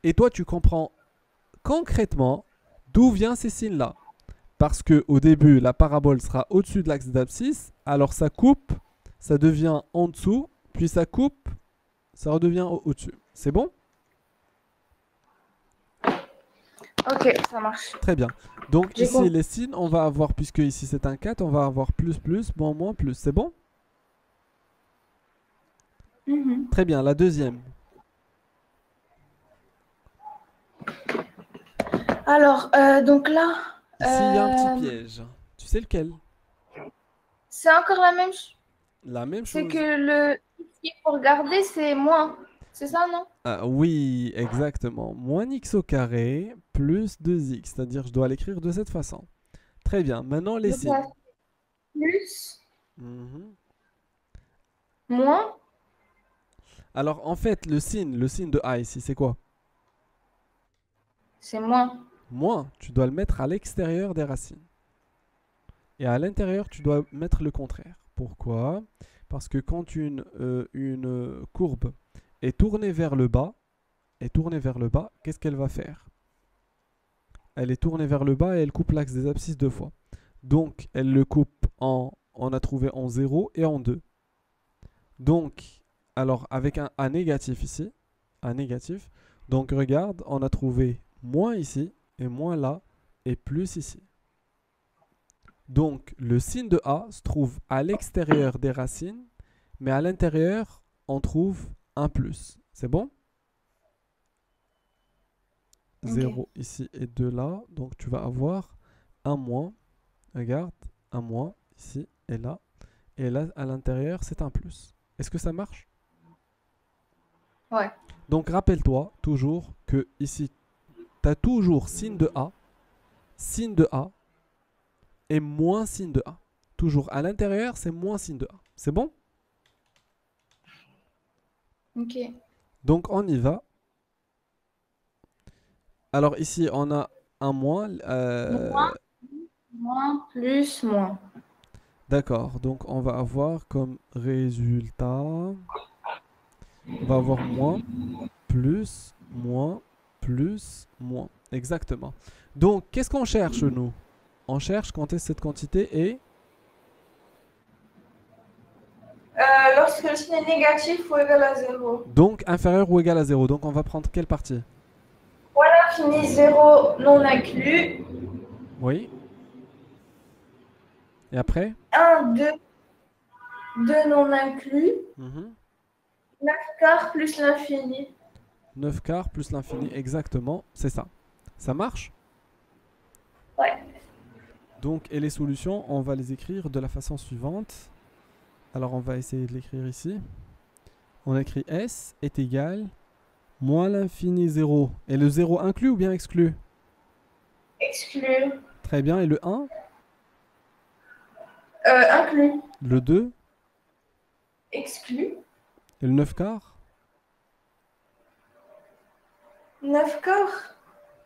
Et toi, tu comprends concrètement d'où viennent ces signes-là. Parce qu'au début, la parabole sera au-dessus de l'axe d'abscisse, alors ça coupe, ça devient en dessous, puis ça coupe, ça redevient au-dessus. C'est bon? Ok, ça marche. Très bien. Donc J'ai ici, compris. les signes, on va avoir, puisque ici c'est un 4, on va avoir plus, plus, moins, moins, plus. C'est bon? Mhm. Très bien. La deuxième. Alors, donc là, Ici, il y a un petit piège. Tu sais lequel? c'est encore la même chose. La même C'est que chose. le X qu'il faut regarder, c'est moins. C'est ça, non? Ah, oui, exactement. Moins x au carré plus 2x. C'est-à-dire, je dois l'écrire de cette façon. Très bien. Maintenant, les Donc là, signes. plus, Mhm. moins, Alors, en fait, le signe de A ici, c'est quoi? c'est moins. Moins, tu dois le mettre à l'extérieur des racines. Et à l'intérieur, tu dois mettre le contraire. Pourquoi? Parce que quand une courbe est tournée vers le bas, qu'est-ce qu'elle va faire? Elle est tournée vers le bas et elle coupe l'axe des abscisses deux fois. Donc, elle le coupe on a trouvé en 0 et en 2. Donc, alors avec un A négatif ici, A négatif, donc regarde, on a trouvé moins ici, et moins là, et plus ici. Donc, le signe de A se trouve à l'extérieur des racines, mais à l'intérieur, on trouve un plus. C'est bon? Ok. 0 ici et 2 là, donc tu vas avoir un moins, regarde, un moins ici et là à l'intérieur, c'est un plus. Est-ce que ça marche? Ouais. Donc rappelle-toi toujours que ici, tu as toujours signe de A et moins signe de A. Toujours à l'intérieur, c'est moins signe de A. C'est bon? Ok. Donc on y va. Alors ici, on a un moins. Moins, moins, plus, moins. D'accord. Donc on va avoir comme résultat, on va avoir moins, plus, moins, plus, moins. Exactement. Donc qu'est-ce qu'on cherche nous? On cherche quand est-ce que cette quantité est Lorsque le signe est négatif ou égal à 0. donc inférieur ou égal à zéro. Donc on va prendre quelle partie? Voilà, fini 0 non inclus. Oui. Et après? 1, 2, 2 non inclus. Mhm. 9 quarts plus l'infini. 9 quarts plus l'infini. Exactement. C'est ça. Ça marche? Ouais. Donc, et les solutions, on va les écrire de la façon suivante. Alors, on va essayer de l'écrire ici. On écrit S est égal moins l'infini 0. Et le 0 inclus ou bien exclu? Exclu. Très bien. Et le 1? Inclus. Le 2? Exclu. Et le 9 quarts? 9 quarts.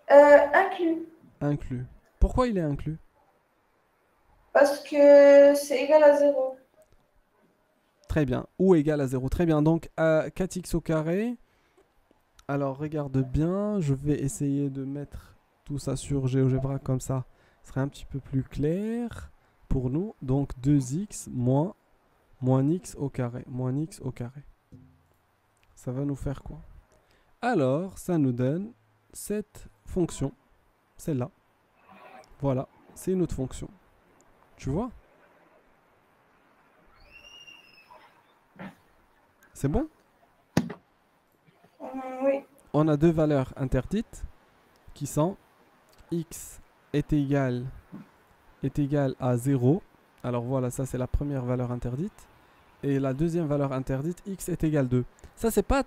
Inclus. Inclus. Pourquoi il est inclus? Parce que c'est égal à 0. Très bien. Ou égal à 0. Très bien. Donc, 4x au carré. Alors, regarde bien. Je vais essayer de mettre tout ça sur GeoGebra comme ça. Ce serait un petit peu plus clair pour nous. Donc, 2x moins x au carré. Moins x au carré. Ça va nous faire quoi? Alors, ça nous donne cette fonction. Celle-là. Voilà. C'est une autre fonction. Tu vois? C'est bon? Oui. On a deux valeurs interdites qui sont x est égal à 0. Alors voilà, ça c'est la première valeur interdite. Et la deuxième valeur interdite, x est égal à 2. Ça c'est pas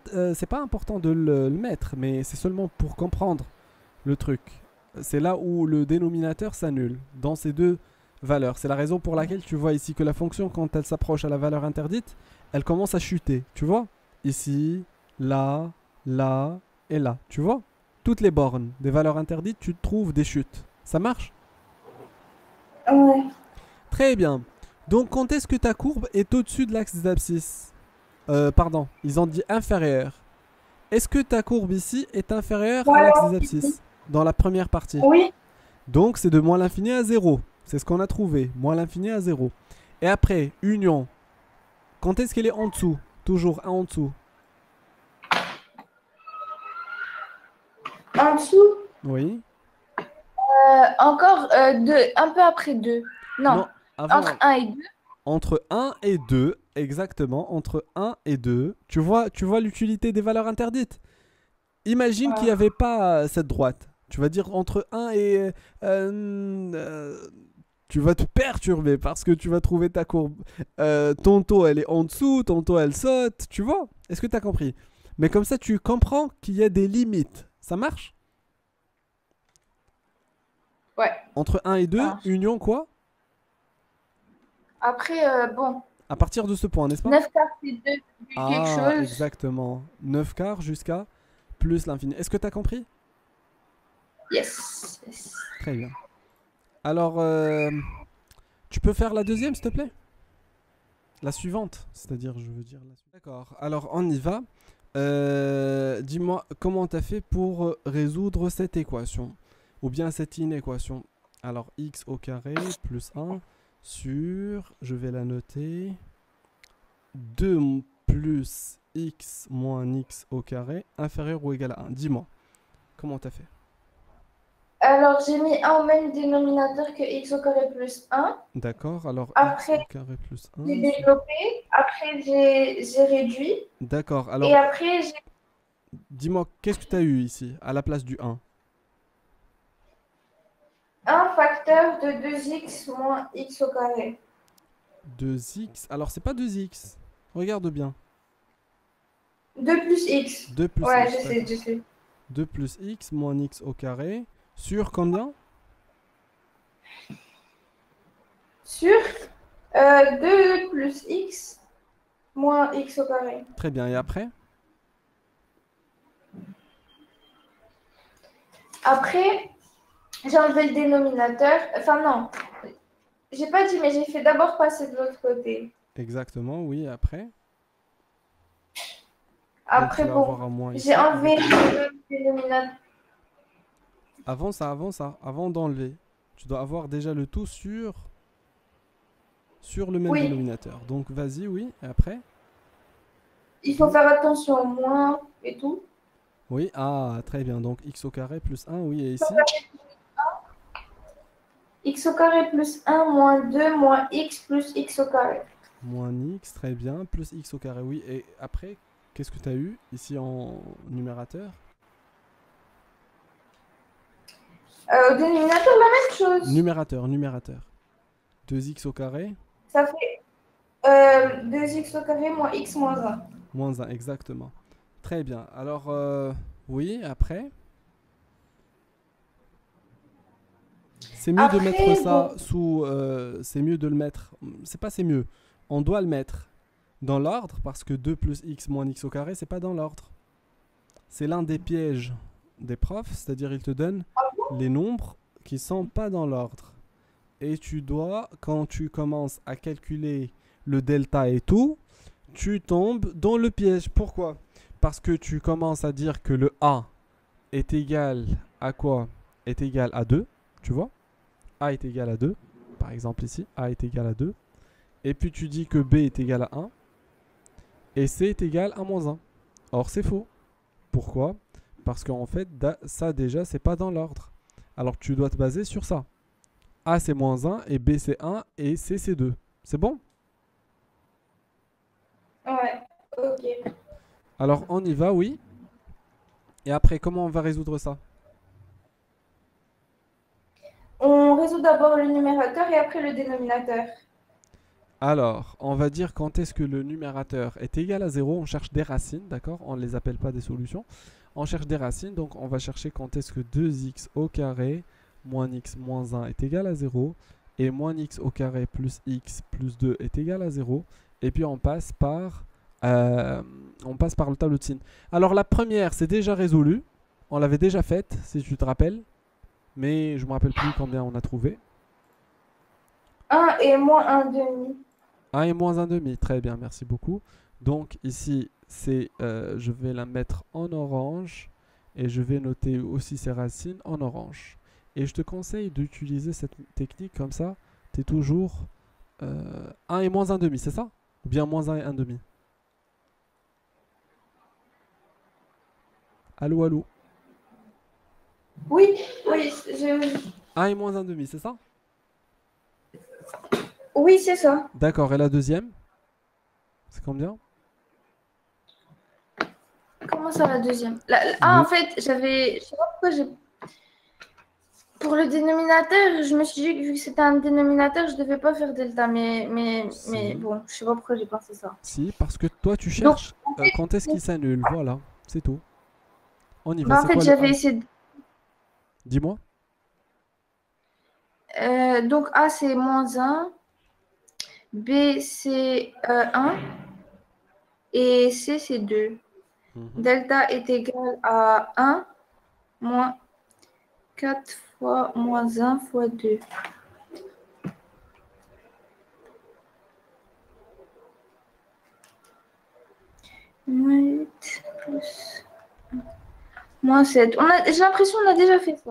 important de le mettre, mais c'est seulement pour comprendre le truc. C'est là où le dénominateur s'annule, dans ces deux valeurs. C'est la raison pour laquelle tu vois ici que la fonction, quand elle s'approche à la valeur interdite, elle commence à chuter. Tu vois? Ici, là, là et là. Tu vois? Toutes les bornes des valeurs interdites, tu trouves des chutes. Ça marche? Ouais. Très bien. Donc, quand est-ce que ta courbe est au-dessus de l'axe des abscisses? Pardon, ils ont dit inférieur. Est-ce que ta courbe ici est inférieure à l'axe des abscisses dans la première partie? Oui. Donc, c'est de moins l'infini à 0. C'est ce qu'on a trouvé. Moins l'infini à 0. Et après, union. Quand est-ce qu'elle est en dessous? Toujours 1 en dessous. En dessous, Oui. encore un peu après 2. Non, avant, entre 1 et 2. entre 1 et 2, exactement. Entre 1 et 2. Tu vois l'utilité des valeurs interdites? Imagine qu'il n'y avait pas cette droite. Tu vas dire entre 1 et... tu vas te perturber parce que tu vas trouver ta courbe. Tantôt elle est en dessous, tantôt elle saute. Tu vois? Est-ce que tu as compris? Mais comme ça, tu comprends qu'il y a des limites. Ça marche? Ouais. Entre 1 et 2, union quoi? Après, bon. À partir de ce point, n'est-ce pas? 9 quarts, c'est 2, quelque chose. Exactement. 9 quarts jusqu'à plus l'infini. Est-ce que tu as compris? Yes. Très bien. Alors, tu peux faire la deuxième, s'il te plaît? La suivante, c'est-à-dire, je veux dire la suivante. D'accord, alors on y va. Dis-moi, comment tu as fait pour résoudre cette équation? Ou bien cette inéquation? Alors, x au carré plus 1 sur, je vais la noter, 2 plus x moins x au carré inférieur ou égal à 1. Dis-moi, comment tu as fait? Alors, j'ai mis 1 au même dénominateur que x au carré plus 1. D'accord, alors Après, x au carré plus 1. J'ai développé. Après, j'ai réduit. D'accord, alors, Et après, j'ai dis-moi, qu'est-ce que tu as eu ici, à la place du 1? un facteur de 2x moins x au carré. 2x, alors c'est pas 2x, regarde bien. 2 plus x. 2 plus Ouais, x, je sais. 2 plus x moins x au carré, sur combien? Sur 2 plus x moins x au carré. Très bien, et après? Après, j'ai enlevé le dénominateur. Enfin, non. J'ai pas dit, mais j'ai fait d'abord passer de l'autre côté. Exactement, oui, après? Après, Donc, bon, j'ai enlevé le dénominateur. Avant ça, avant d'enlever. Tu dois avoir déjà le tout sur le même dénominateur. Donc vas-y, oui, et après? Il faut faire attention au moins et tout. Oui, très bien. Donc x au carré plus 1, oui, et ici? X au carré plus 1 moins 2 moins x plus x au carré. Moins x, très bien, plus x au carré, oui. Et après, qu'est-ce que tu as eu ici en numérateur? Au dénominateur, la même chose. Numérateur. 2x au carré, Ça fait 2x au carré moins x moins 1. moins 1, exactement. Très bien. Alors, oui, après, c'est mieux de mettre Après, ça bon, sous... c'est mieux de le mettre... C'est pas c'est mieux. On doit le mettre dans l'ordre parce que 2 plus x moins x au carré, c'est pas dans l'ordre. C'est l'un des pièges des profs, c'est-à-dire ils te donnent les nombres qui sont pas dans l'ordre. Et tu dois, quand tu commences à calculer le delta et tout, tu tombes dans le piège. Pourquoi? Parce que tu commences à dire que le A est égal à quoi? Est égal à 2, tu vois? A est égal à 2, par exemple ici, A est égal à 2. Et puis tu dis que B est égal à 1 et C est égal à moins 1. Or c'est faux. Pourquoi? Parce qu'en fait, ça déjà, c'est pas dans l'ordre. Alors tu dois te baser sur ça. A c'est moins 1 et B c'est 1 et C c'est 2. C'est bon? ouais, ok. Alors on y va, oui. Et après, comment on va résoudre ça? On résout d'abord le numérateur et après le dénominateur. Alors, on va dire quand est-ce que le numérateur est égal à 0. On cherche des racines, d'accord? On ne les appelle pas des solutions. On cherche des racines, donc on va chercher quand est-ce que 2x au carré moins x moins 1 est égal à 0. Et moins x au carré plus x plus 2 est égal à 0. Et puis on passe par le tableau de signes. Alors la première, c'est déjà résolu. On l'avait déjà faite, si tu te rappelles. Mais je ne me rappelle plus combien on a trouvé. 1 et moins 1 demi. 1 et moins 1 demi, très bien, merci beaucoup. Donc ici, je vais la mettre en orange et je vais noter aussi ses racines en orange. Et je te conseille d'utiliser cette technique comme ça, tu es toujours 1 et moins 1 demi, c'est ça? Ou bien moins 1 et 1 demi? Allô, allô? Oui, oui, je... 1 et moins 1 demi, c'est ça? oui, c'est ça. D'accord, et la deuxième? C'est combien? Comment ça, la deuxième? Ah, en Le... fait, j'avais... Je sais pas pourquoi j'ai... Pour le dénominateur, je me suis dit que vu que c'était un dénominateur, je devais pas faire delta. Mais Si, bon, je sais pas pourquoi j'ai pensé ça. si, parce que toi tu Donc, cherches quand est-ce qu'il s'annule, voilà, c'est tout. On y va, bah, en c'est fait, quoi le j'avais A? essayé de... Dis-moi. donc, A, c'est moins 1. B, c'est 1. Et C, c'est 2. Mhm. Delta est égal à 1 moins 4 fois moins 1 fois 2. Moins 8 plus moins 7. J'ai l'impression qu'on a déjà fait ça.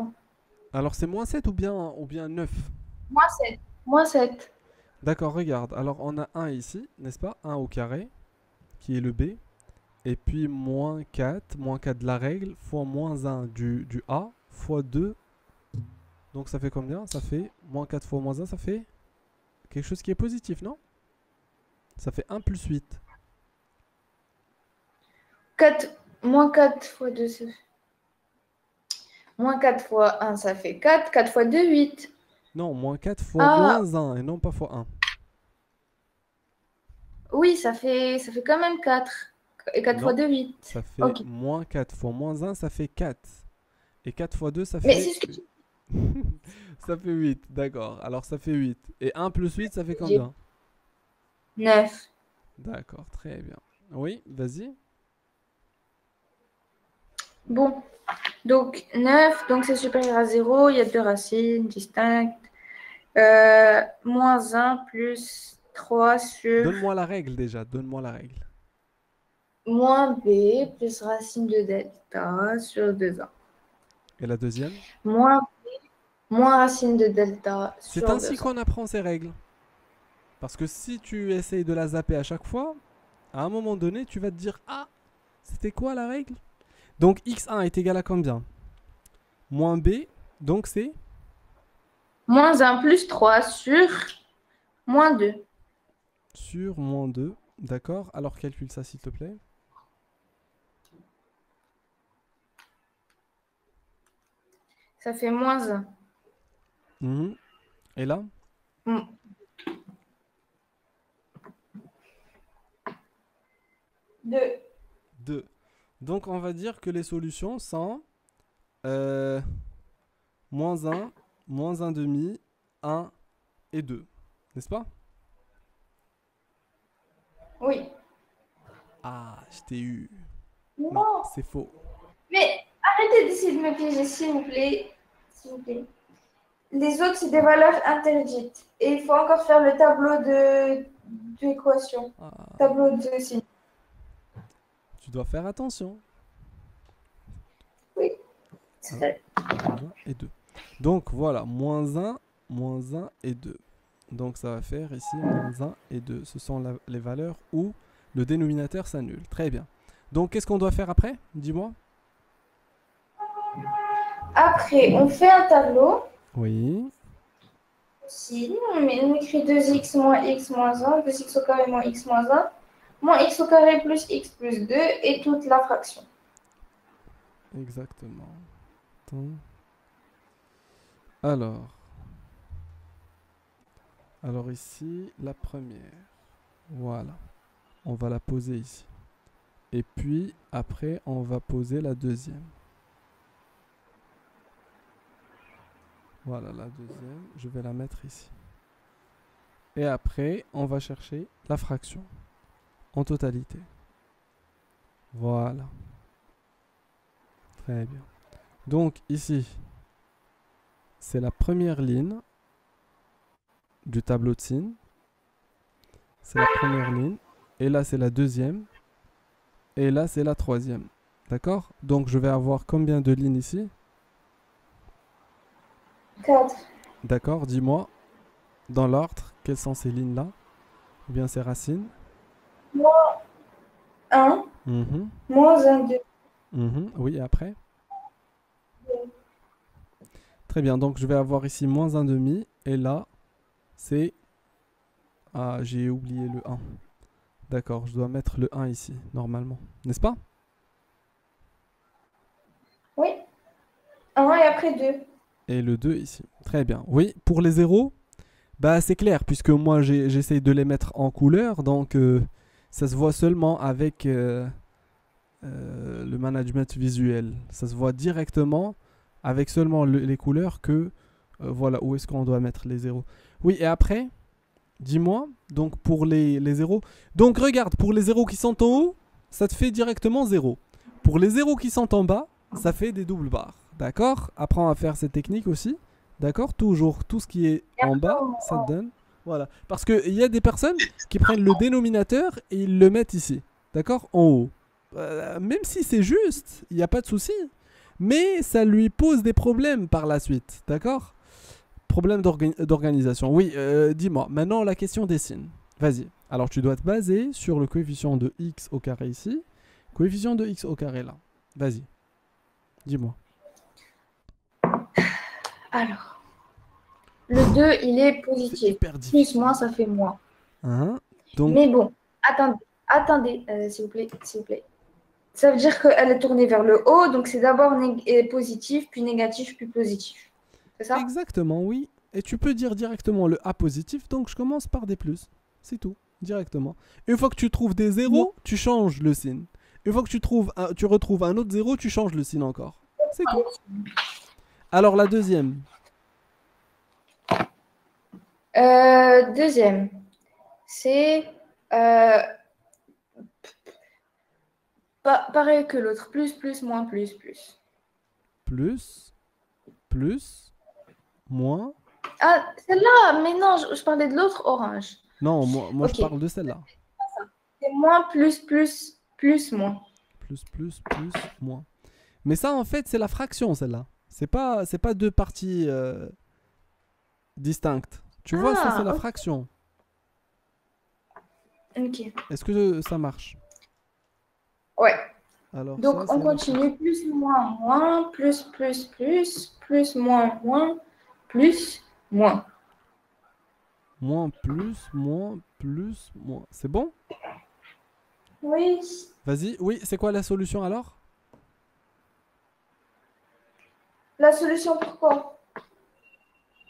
Alors c'est moins 7 ou bien 9? Moins 7. Moins 7. D'accord, regarde. Alors on a un ici, n'est-ce pas? Un au carré, qui est le B. Et puis moins 4 de la règle, fois moins un du A, fois 2. Donc ça fait combien? Ça fait moins 4 fois moins un, ça fait quelque chose qui est positif, non? Ça fait un plus 8. 4, moins 4 fois 2, ça fait... Moins 4 fois 1, ça fait 4. 4 fois 2, 8. Non, moins 4 fois Ah, moins un et non pas fois un. oui, ça fait quand même 4. Et 4 fois Non, 2, 8. ça fait Ok. moins 4 fois moins un, ça fait 4. Et 4 fois 2, ça Mais c'est fait... ce que ça fait 8, d'accord. Alors ça fait 8. Et un plus 8, ça fait j'ai. combien? 9. D'accord, très bien. Oui, vas-y. Bon, donc 9, donc c'est supérieur à 0. Il y a deux racines distinctes. Moins 1 plus 3 sur Donne-moi la règle déjà, donne-moi la règle. moins b plus racine de delta sur 2a. Et la deuxième? Moins, moins racine de delta C'est sur ainsi 2a. qu'on apprend ces règles. Parce que si tu essayes de la zapper à chaque fois, à un moment donné, tu vas te dire, ah, c'était quoi la règle? Donc x1 est égal à combien? Moins b, donc c'est Moins 1 plus 3 sur moins 2. sur moins 2. D'accord, alors calcule ça s'il te plaît. Ça fait moins 1. Mhm. Et là? 2. 2. Donc, on va dire que les solutions sont euh, moins un, moins un demi, un et 2. N'est-ce pas? Oui. Ah, je t'ai eu. Non, Non. c'est faux. Mais arrêtez d'essayer de me piéger, s'il vous plaît. S'il vous plaît. Les autres, c'est des valeurs interdites. Et il faut encore faire le tableau d'équation. Ah, Tableau de signe. tu dois faire attention. Oui, c'est Alors, vrai. moins un et 2. Donc, voilà, moins un et 2. Donc, ça va faire ici moins un et 2. Ce sont les valeurs où le dénominateur s'annule. Très bien. Donc, qu'est-ce qu'on doit faire après? Dis-moi. Après, on fait un tableau. Oui. Si, on écrit 2x moins x moins 1, 2x au carré moins x moins 1, moins x au carré plus x plus 2 et toute la fraction. Exactement. Attends. Alors, alors ici, la première. Voilà. On va la poser ici. Et puis, après, on va poser la deuxième. Voilà, la deuxième. Je vais la mettre ici. Et après, on va chercher la fraction en totalité. Voilà. Très bien. Donc, ici, c'est la première ligne du tableau de signes. C'est la première ligne. Et là, c'est la deuxième. Et là, c'est la troisième. D'accord? Donc, je vais avoir combien de lignes ici? 4. D'accord? Dis-moi, dans l'ordre, quelles sont ces lignes-là? Ou bien ces racines? Moins 1, Mhm, moins 1, 2. mhm. Oui, et après? Très bien. Donc, je vais avoir ici moins un demi. Et là, c'est... Ah, j'ai oublié le 1. D'accord, je dois mettre le 1 ici, normalement. N'est-ce pas? Oui, 1 et après 2. Et le 2 ici. Très bien. Oui, pour les zéros, bah c'est clair, puisque moi j'essaye de les mettre en couleur, donc ça se voit seulement avec le management visuel. Ça se voit directement avec seulement les couleurs que voilà où est-ce qu'on doit mettre les zéros. Oui, et après, dis-moi, donc pour les zéros. Donc regarde, pour les zéros qui sont en haut, ça te fait directement 0. Pour les zéros qui sont en bas, ça fait des doubles barres. D'accord? Apprends à faire cette technique aussi. D'accord? Toujours, tout ce qui est Et en après, bas, ça te donne. Voilà. Parce qu'il y a des personnes qui prennent le dénominateur et ils le mettent ici. D'accord? En haut. Même si c'est juste, il n'y a pas de souci. Mais ça lui pose des problèmes par la suite. D'accord? Problème d'organisation. Oui, dis-moi. Maintenant, la question des signes. Vas-y. Alors, tu dois te baser sur le coefficient de x au carré ici. Coefficient de x au carré là. Vas-y. Dis-moi. alors, le 2, il est C'est positif. hyper Plus, difficile. moins, ça fait moins. Hein? Donc, Mais bon, attendez, s'il vous plaît, s'il vous plaît. Ça veut dire qu'elle est tournée vers le haut, donc c'est d'abord positif, puis négatif, puis positif. C'est ça? exactement, oui. Et tu peux dire directement le A positif, donc je commence par des plus. C'est tout, directement. Une fois que tu trouves des Moi, zéros, tu changes le signe. Une fois que tu retrouves un autre zéro, tu changes le signe encore. C'est tout. Alors la deuxième. deuxième, c'est euh, pareil que l'autre. Plus, plus, moins, plus, plus. Plus, plus, moins. Ah, celle-là, mais non, je parlais de l'autre orange. Non, moi je Ok. parle de celle-là. C'est moins, plus, plus, plus, moins. Plus, plus, plus, moins. Mais ça, en fait, c'est la fraction, celle-là. C'est pas deux parties distinctes. Tu vois, ça, c'est Ah, la ok. fraction. Ok. Est-ce que ça marche? Ouais. Alors, ça, Donc, on c'est la fraction. continue. Plus, moins, moins. Plus, plus, plus. Plus, moins, moins. Plus, moins. Moins, plus, moins, plus, moins. C'est bon? Oui. Vas-y. Oui, c'est quoi la solution alors? La solution, pourquoi?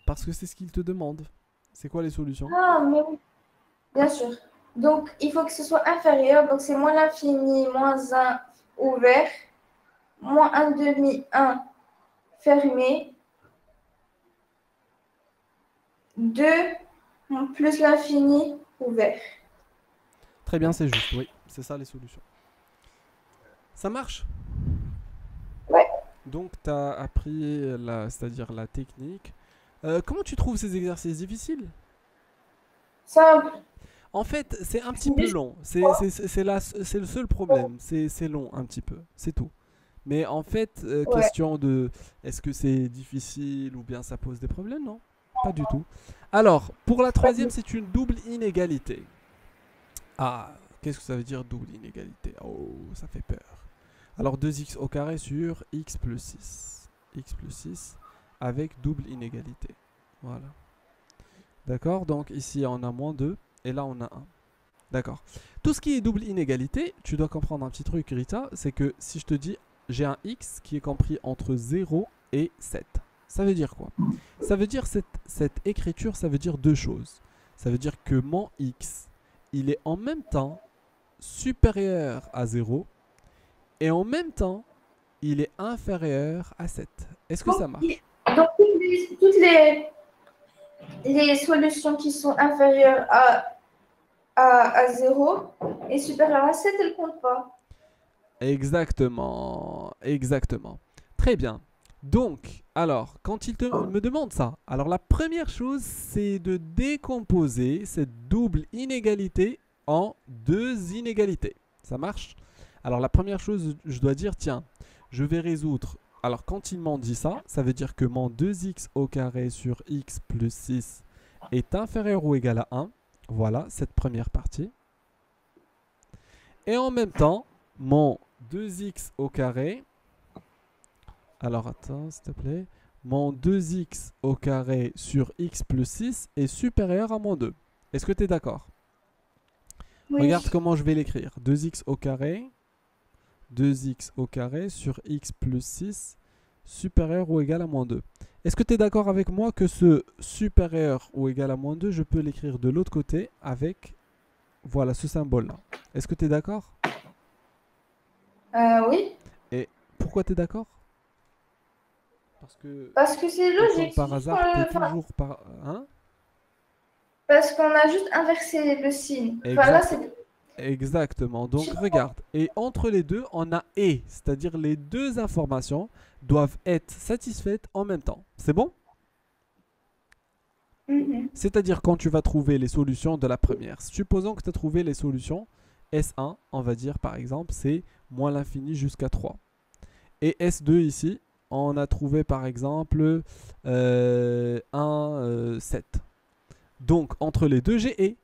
Parce que c'est ce qu'il te demande. C'est quoi les solutions? Ah, mais oui, bien sûr. Donc, il faut que ce soit inférieur. Donc, c'est moins l'infini, moins un ouvert, moins un demi, un fermé, 2 plus l'infini ouvert. Très bien, c'est juste, oui. C'est ça les solutions. Ça marche? Ouais, Donc, tu as appris c'est-à-dire la technique. Comment tu trouves ces exercices difficiles? simple. En fait, c'est un petit peu long. C'est le seul problème. C'est long un petit peu. C'est tout. Mais en fait, Ouais. question de est-ce que c'est difficile ou bien ça pose des problèmes? Non, pas du tout. Alors, pour la troisième, c'est une double inégalité. Ah, qu'est-ce que ça veut dire double inégalité? Oh, ça fait peur. Alors 2x au carré sur x plus 6. X plus 6 avec double inégalité. Voilà. D'accord? Donc ici on a moins 2 et là on a 1. D'accord. Tout ce qui est double inégalité, tu dois comprendre un petit truc Rita, c'est que si je te dis j'ai un x qui est compris entre 0 et 7, ça veut dire quoi? Ça veut dire cette écriture, ça veut dire deux choses. Ça veut dire que mon x, il est en même temps supérieur à 0 et en même temps, il est inférieur à 7. Est-ce que ça marche? Donc, toutes les solutions qui sont inférieures à 0 et supérieures à 7, elles ne comptent pas. Exactement, exactement. Très bien. Donc, alors, quand il me demande ça, alors la première chose, c'est de décomposer cette double inégalité en deux inégalités. Ça marche? Alors, la première chose, je dois dire, tiens, je vais résoudre. Alors, quand il m'en dit ça, ça veut dire que mon 2x au carré sur x plus 6 est inférieur ou égal à 1. Voilà, cette première partie. Et en même temps, mon 2x au carré. Alors attends, s'il te plaît. Mon 2x au carré sur x plus 6 est supérieur à mon 2. Est-ce que tu es d'accord? Oui. Regarde comment je vais l'écrire. 2x au carré. 2x au carré sur x plus 6 supérieur ou égal à moins 2. Est-ce que tu es d'accord avec moi que ce supérieur ou égal à moins 2, je peux l'écrire de l'autre côté avec, voilà, ce symbole-là. Est-ce que tu es d'accord? Oui. Et pourquoi tu es d'accord? Parce que c'est Comme logique. par hasard, tu es toujours par... Hein? Parce qu'on a juste inversé le signe. Enfin, là, Exact. Exactement. Donc regarde. Et entre les deux, on a et. C'est-à-dire les deux informations doivent être satisfaites en même temps. C'est bon? C'est-à-dire quand tu vas trouver les solutions de la première. Supposons que tu as trouvé les solutions. S1, on va dire par exemple, c'est moins l'infini jusqu'à 3. Et S2 ici, on a trouvé par exemple 7. Donc entre les deux, j'ai et.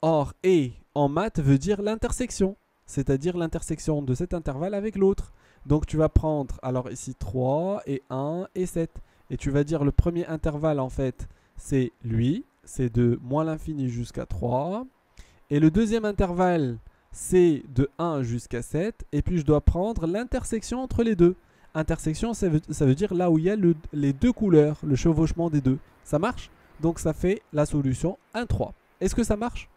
Or, et en maths veut dire l'intersection, c'est-à-dire l'intersection de cet intervalle avec l'autre. Donc tu vas prendre alors ici 3 et 1 et 7. Et tu vas dire le premier intervalle en fait, c'est lui, c'est de moins l'infini jusqu'à 3. Et le deuxième intervalle, c'est de 1 jusqu'à 7. Et puis je dois prendre l'intersection entre les deux. Intersection, ça veut dire là où il y a les deux couleurs, le chevauchement des deux. Ça marche? Donc ça fait la solution 1, 3. Est-ce que ça marche?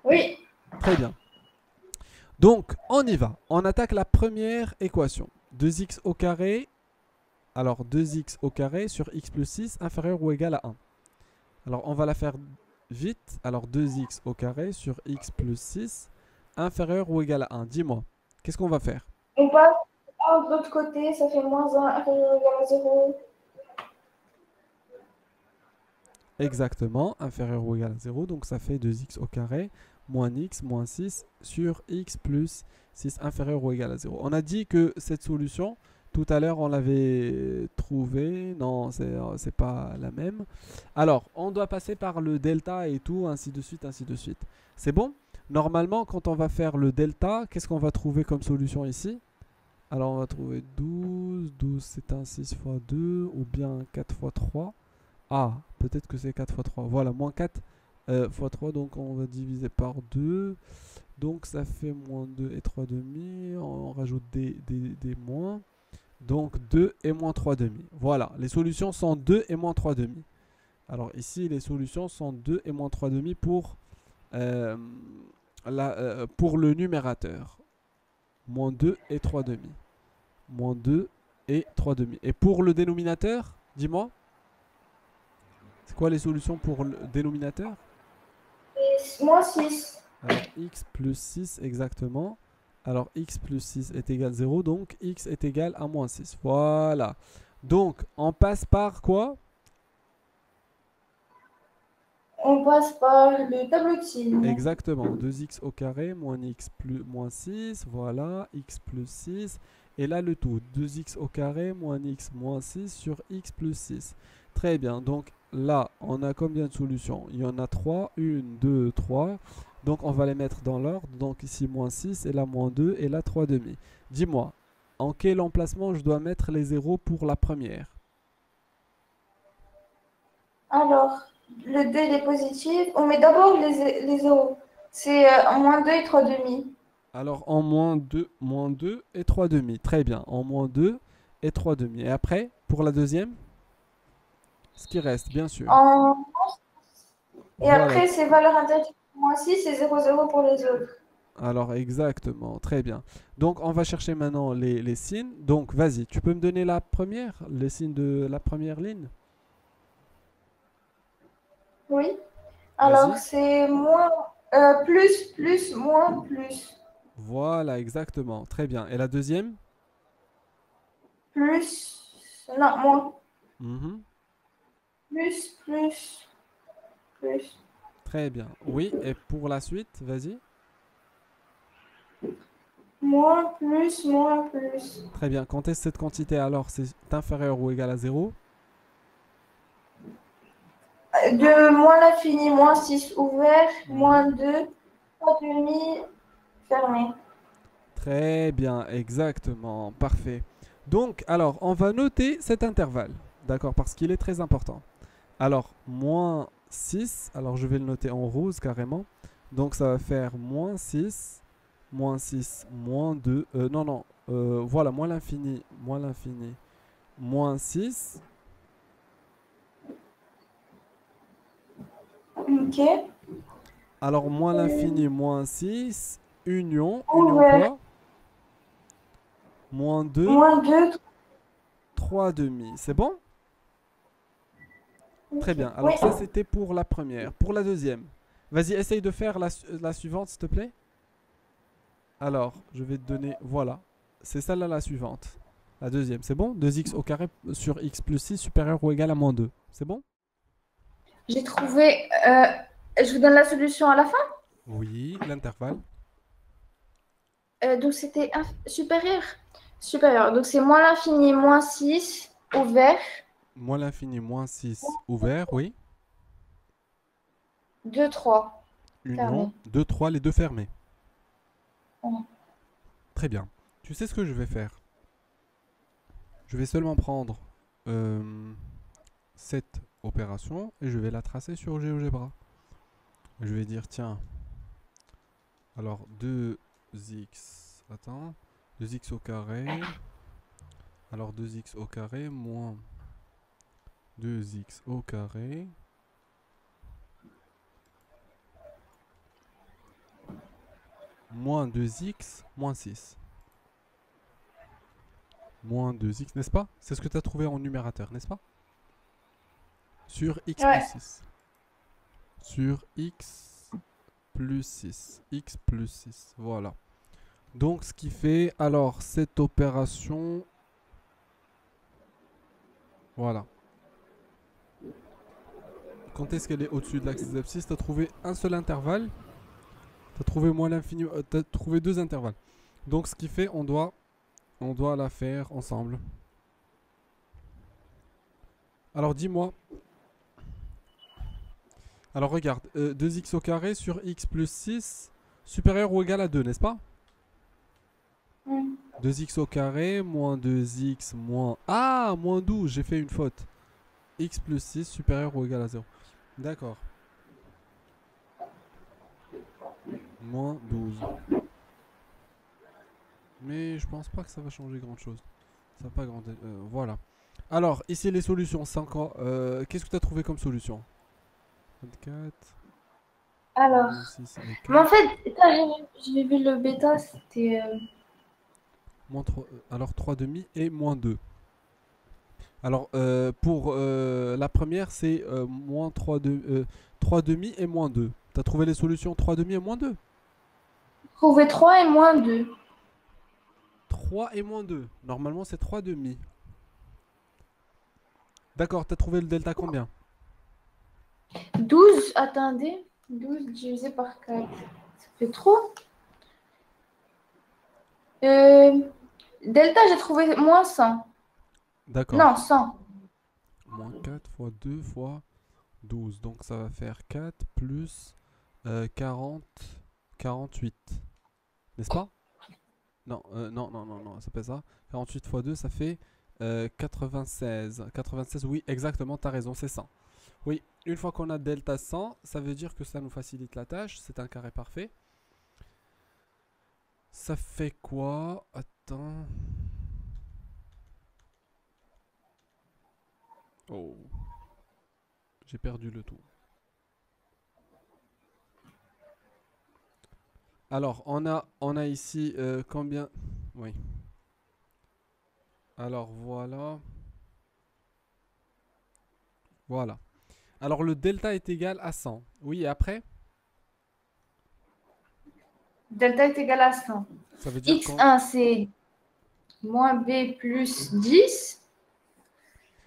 Oui. Très bien. Donc, on y va. On attaque la première équation. 2x au carré. Alors, 2x au carré sur x plus 6 inférieur ou égal à 1. Alors, on va la faire vite. Alors, 2x au carré sur x plus 6 inférieur ou égal à 1. Dis-moi, qu'est-ce qu'on va faire? On passe de l'autre côté, ça fait moins 1 inférieur ou égal à 0. Exactement, inférieur ou égal à 0. Donc, ça fait 2x au carré moins x moins 6 sur x plus 6 inférieur ou égal à 0. On a dit que cette solution, tout à l'heure, on l'avait trouvée. Non, c'est pas la même. Alors, on doit passer par le delta et tout, ainsi de suite, ainsi de suite. C'est bon? Normalement, quand on va faire le delta, qu'est-ce qu'on va trouver comme solution ici? Alors, on va trouver 12. 12, c'est un 6 fois 2 ou bien 4 fois 3. Ah, peut-être que c'est 4 fois 3. Voilà, moins 4 fois 3, donc on va diviser par 2. Donc ça fait moins 2 et 3 demi. On rajoute des moins. Donc 2 et moins 3 demi. Voilà, les solutions sont 2 et moins 3 demi. Alors ici, les solutions sont 2 et moins 3 demi euh, pour le numérateur. Moins 2 et 3 demi. Moins 2 et 3 demi. Et pour le dénominateur, dis-moi, c'est quoi les solutions pour le dénominateur? Et moins 6. Alors x plus 6 exactement. Alors x plus 6 est égal à 0, donc x est égal à moins 6. Voilà. Donc on passe par quoi? On passe par le tableau de signes. Exactement. 2x au carré moins x plus moins 6. Voilà. X plus 6. Et là le tout. 2x au carré moins x moins 6 sur x plus 6. Très bien. Donc là, on a combien de solutions? Il y en a 3. 1, 2, 3. Donc on va les mettre dans l'ordre. Donc ici moins 6 et là moins 2 et là 3 demi. Dis-moi, en quel emplacement je dois mettre les zéros pour la première? Alors, le 2 il est positif. On met d'abord les zéros. C'est en moins 2 et 3 demi. Alors en moins 2 et 3 demi. Très bien. En moins 2 et 3 demi. Et après, pour la deuxième, ce qui reste, bien sûr. En... Et Voilà. après, c'est valeur intérieure moins 6 et 0, 0 pour les autres. Alors exactement. Très bien. Donc on va chercher maintenant les signes. Donc vas-y, tu peux me donner la première, les signes de la première ligne? Oui. Alors, Vas-y. c'est moins, plus, plus, moins, plus. Voilà, exactement. Très bien. Et la deuxième? Plus, non, moins. Mhm. Plus, plus, plus. Très bien. Oui, et pour la suite, vas-y. Moins, plus, moins, plus. Très bien. Quand est-ce cette quantité alors? C'est inférieur ou égal à zéro? De moins l'infini, moins 6 ouvert, Mhm. moins 2 3 demi, fermé. Très bien, exactement, parfait. Donc, alors, on va noter cet intervalle, d'accord, parce qu'il est très important. Alors, moins 6, alors je vais le noter en rose carrément. Donc, ça va faire moins 6, moins 2, non, non, voilà, moins l'infini, moins 6. Ok. Alors, moins l'infini, moins 6, union Ouvert, quoi? Moins 2, moins 2 3 demi, c'est bon? Très ok. bien. Oui. Alors ça, c'était pour la première. Pour la deuxième. Vas-y, essaye de faire la suivante, s'il te plaît. Alors, je vais te donner... Voilà. C'est celle-là la suivante. La deuxième, c'est bon? 2x au carré sur x plus 6 supérieur ou égal à moins 2. C'est bon? J'ai trouvé. Je vous donne la solution à la fin. Oui, l'intervalle. Donc, c'était supérieur. Supérieur. Donc, c'est moins l'infini, moins 6 ouvert, Moins l'infini, moins 6 ouvert, oui. 2 3 fermé. Union, 2, 3, les deux fermés. Mm. Très bien. Tu sais ce que je vais faire? Je vais seulement prendre cette opération et je vais la tracer sur GeoGebra. Je vais dire, tiens, alors 2x, attends, 2x au carré, alors 2x au carré moins 2x au carré, moins 2x, moins 6. Moins 2x, n'est-ce pas? C'est ce que tu as trouvé en numérateur, n'est-ce pas? Sur x plus Ouais. 6. Sur x plus 6. X plus 6, voilà. Donc ce qui fait, alors cette opération, voilà. Quand est-ce qu'elle est au-dessus de l'axe des abscisses, tu as trouvé un seul intervalle. Tu as trouvé moins l'infini, tu as trouvé deux intervalles. Donc ce qui fait, on doit la faire ensemble. Alors dis-moi, alors regarde, 2x au carré sur x plus 6 supérieur ou égal à 2, n'est-ce pas? Mm. 2x au carré moins 2x moins... Ah, moins 12, j'ai fait une faute. X plus 6 supérieur ou égal à 0. D'accord. Moins 12. Mais je pense pas que ça va changer grand chose. Ça n'a pas grandi. Voilà. Alors, ici, les solutions. Qu'est-ce que tu as trouvé comme solution? 24, Alors, moins 6 et mais en 4. fait, ça, j'ai vu le bêta, c'était Alors, 3 demi et moins 2. Alors, pour la première, c'est moins 3 demi et moins 2. Tu as trouvé les solutions 3 demi et moins 2? trouver 3 et moins 2. 3 et moins 2. Normalement, c'est 3 demi. D'accord, tu as trouvé le delta combien? 12, attendez, 12 divisé par 4, ça fait 3. Delta, j'ai trouvé moins 100. D'accord. Non, 100. Moins 4 fois 2 fois 12. Donc, ça va faire 4 plus 40, 48. N'est-ce pas? Non, non, ça fait ça. 48 fois 2, ça fait 96. 96, oui, exactement, tu as raison, c'est 100. Oui, une fois qu'on a delta 100, ça veut dire que ça nous facilite la tâche. C'est un carré parfait. Ça fait quoi? Attends. Oh, j'ai perdu le tout. Alors, on a ici combien? Oui. Alors, voilà. Voilà. Alors, le delta est égal à 100. Oui, et après? Delta est égal à 100. Ça veut dire qu'on... X1, c'est moins B plus 10.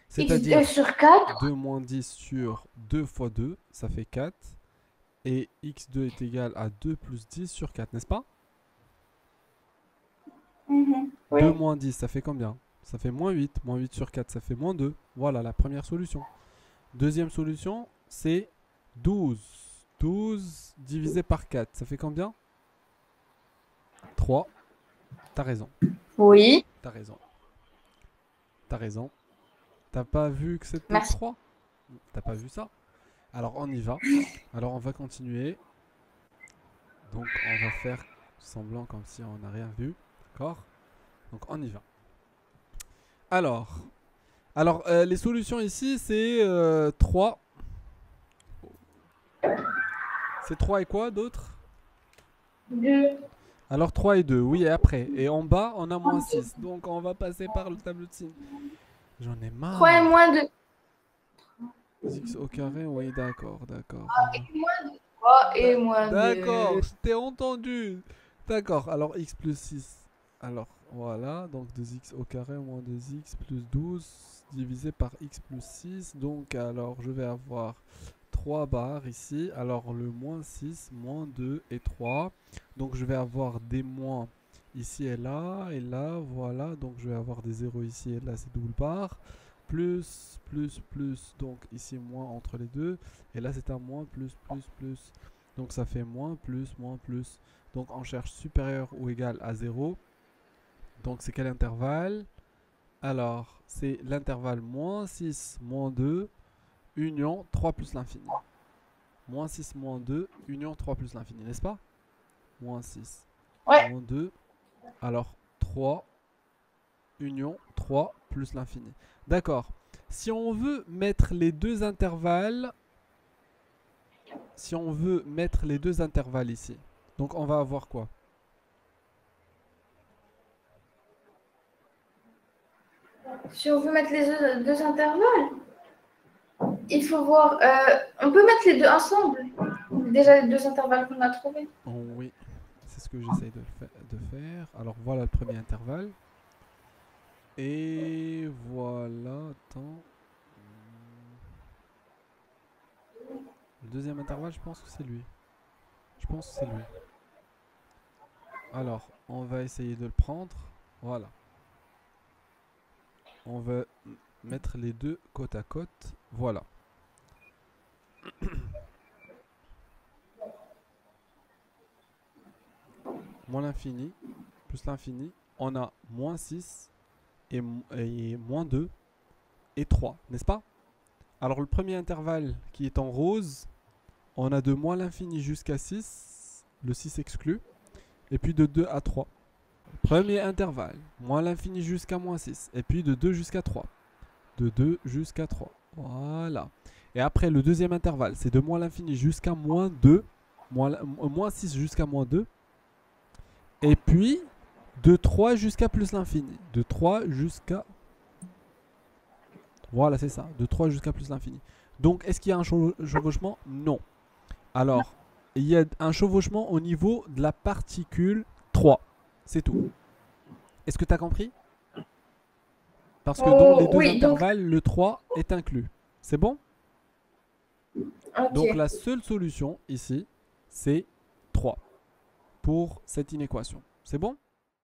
C'est-à-dire X2 sur 4. 2 moins 10 sur 2 fois 2, ça fait 4. Et x2 est égal à 2 plus 10 sur 4, n'est-ce pas? Oui. 2 moins 10, ça fait combien? Ça fait moins 8. Moins 8 sur 4, ça fait moins 2. Voilà la première solution. Deuxième solution, c'est 12. 12 divisé par 4, ça fait combien? 3. T'as raison. Oui. T'as raison. T'as raison. T'as pas vu que c'était Merci. 3? T'as pas vu ça? Alors on y va. Alors on va continuer. Donc on va faire semblant comme si on n'a rien vu. D'accord? Donc on y va. Alors les solutions ici, c'est 3. C'est 3 et quoi d'autre? 2. Alors 3 et 2, oui, et après. Et en bas, on a moins 6. Donc on va passer par le tableau de signes. J'en ai 3 et marre. moins 2. X au carré, oui, d'accord. 3 et moins D'accord, 2. je t'ai entendu. D'accord, alors x plus 6. Alors voilà, donc 2x au carré moins 2x plus 12 divisé par x plus 6. Donc alors je vais avoir 3 barres ici. Alors le moins 6, moins 2 et 3. Donc je vais avoir des moins ici et là, voilà. Donc je vais avoir des 0 ici et là, c'est double barre. Plus, donc ici moins entre les deux. Et là c'est un moins, plus. Donc ça fait moins, plus. Donc on cherche supérieur ou égal à 0. Donc c'est quel intervalle? Alors c'est l'intervalle moins 6, moins 2, union 3 plus l'infini. Moins 6, moins 2, union 3 plus l'infini, n'est-ce pas? Moins 6, Ouais. moins 2, alors 3, union 3 plus l'infini. D'accord. Si on veut mettre les deux intervalles, ici, donc on va avoir quoi? Si on veut mettre les deux intervalles, il faut voir. On peut mettre les deux ensemble. Déjà les deux intervalles qu'on a trouvés. Oh, oui, c'est ce que j'essaye de faire. Alors voilà le premier intervalle. Et voilà, attends. Le deuxième intervalle, je pense que c'est lui. Alors, on va essayer de le prendre. Voilà. On va mettre les deux côte à côte. Voilà. Moins l'infini, plus l'infini. On a moins 6 et moins 2 et 3, n'est-ce pas? Alors le premier intervalle qui est en rose, on a de moins l'infini jusqu'à 6. Le 6 exclu. Et puis de 2 à 3. Premier intervalle, moins l'infini jusqu'à moins 6. Et puis de 2 jusqu'à 3. De 2 jusqu'à 3. Voilà. Et après, le deuxième intervalle, c'est de moins l'infini jusqu'à moins 2. Moins 6 jusqu'à moins 2. Et puis, de 3 jusqu'à plus l'infini. De 3 jusqu'à... Voilà, c'est ça. De 3 jusqu'à plus l'infini. Donc, est-ce qu'il y a un chevauchement? Non. Alors, il y a un chevauchement au niveau de la particule 3. C'est tout. Est-ce que tu as compris? Parce que dans les deux Oui, donc, intervalles, le 3 est inclus. C'est bon? Donc, ok. la seule solution ici, c'est 3 pour cette inéquation. C'est bon?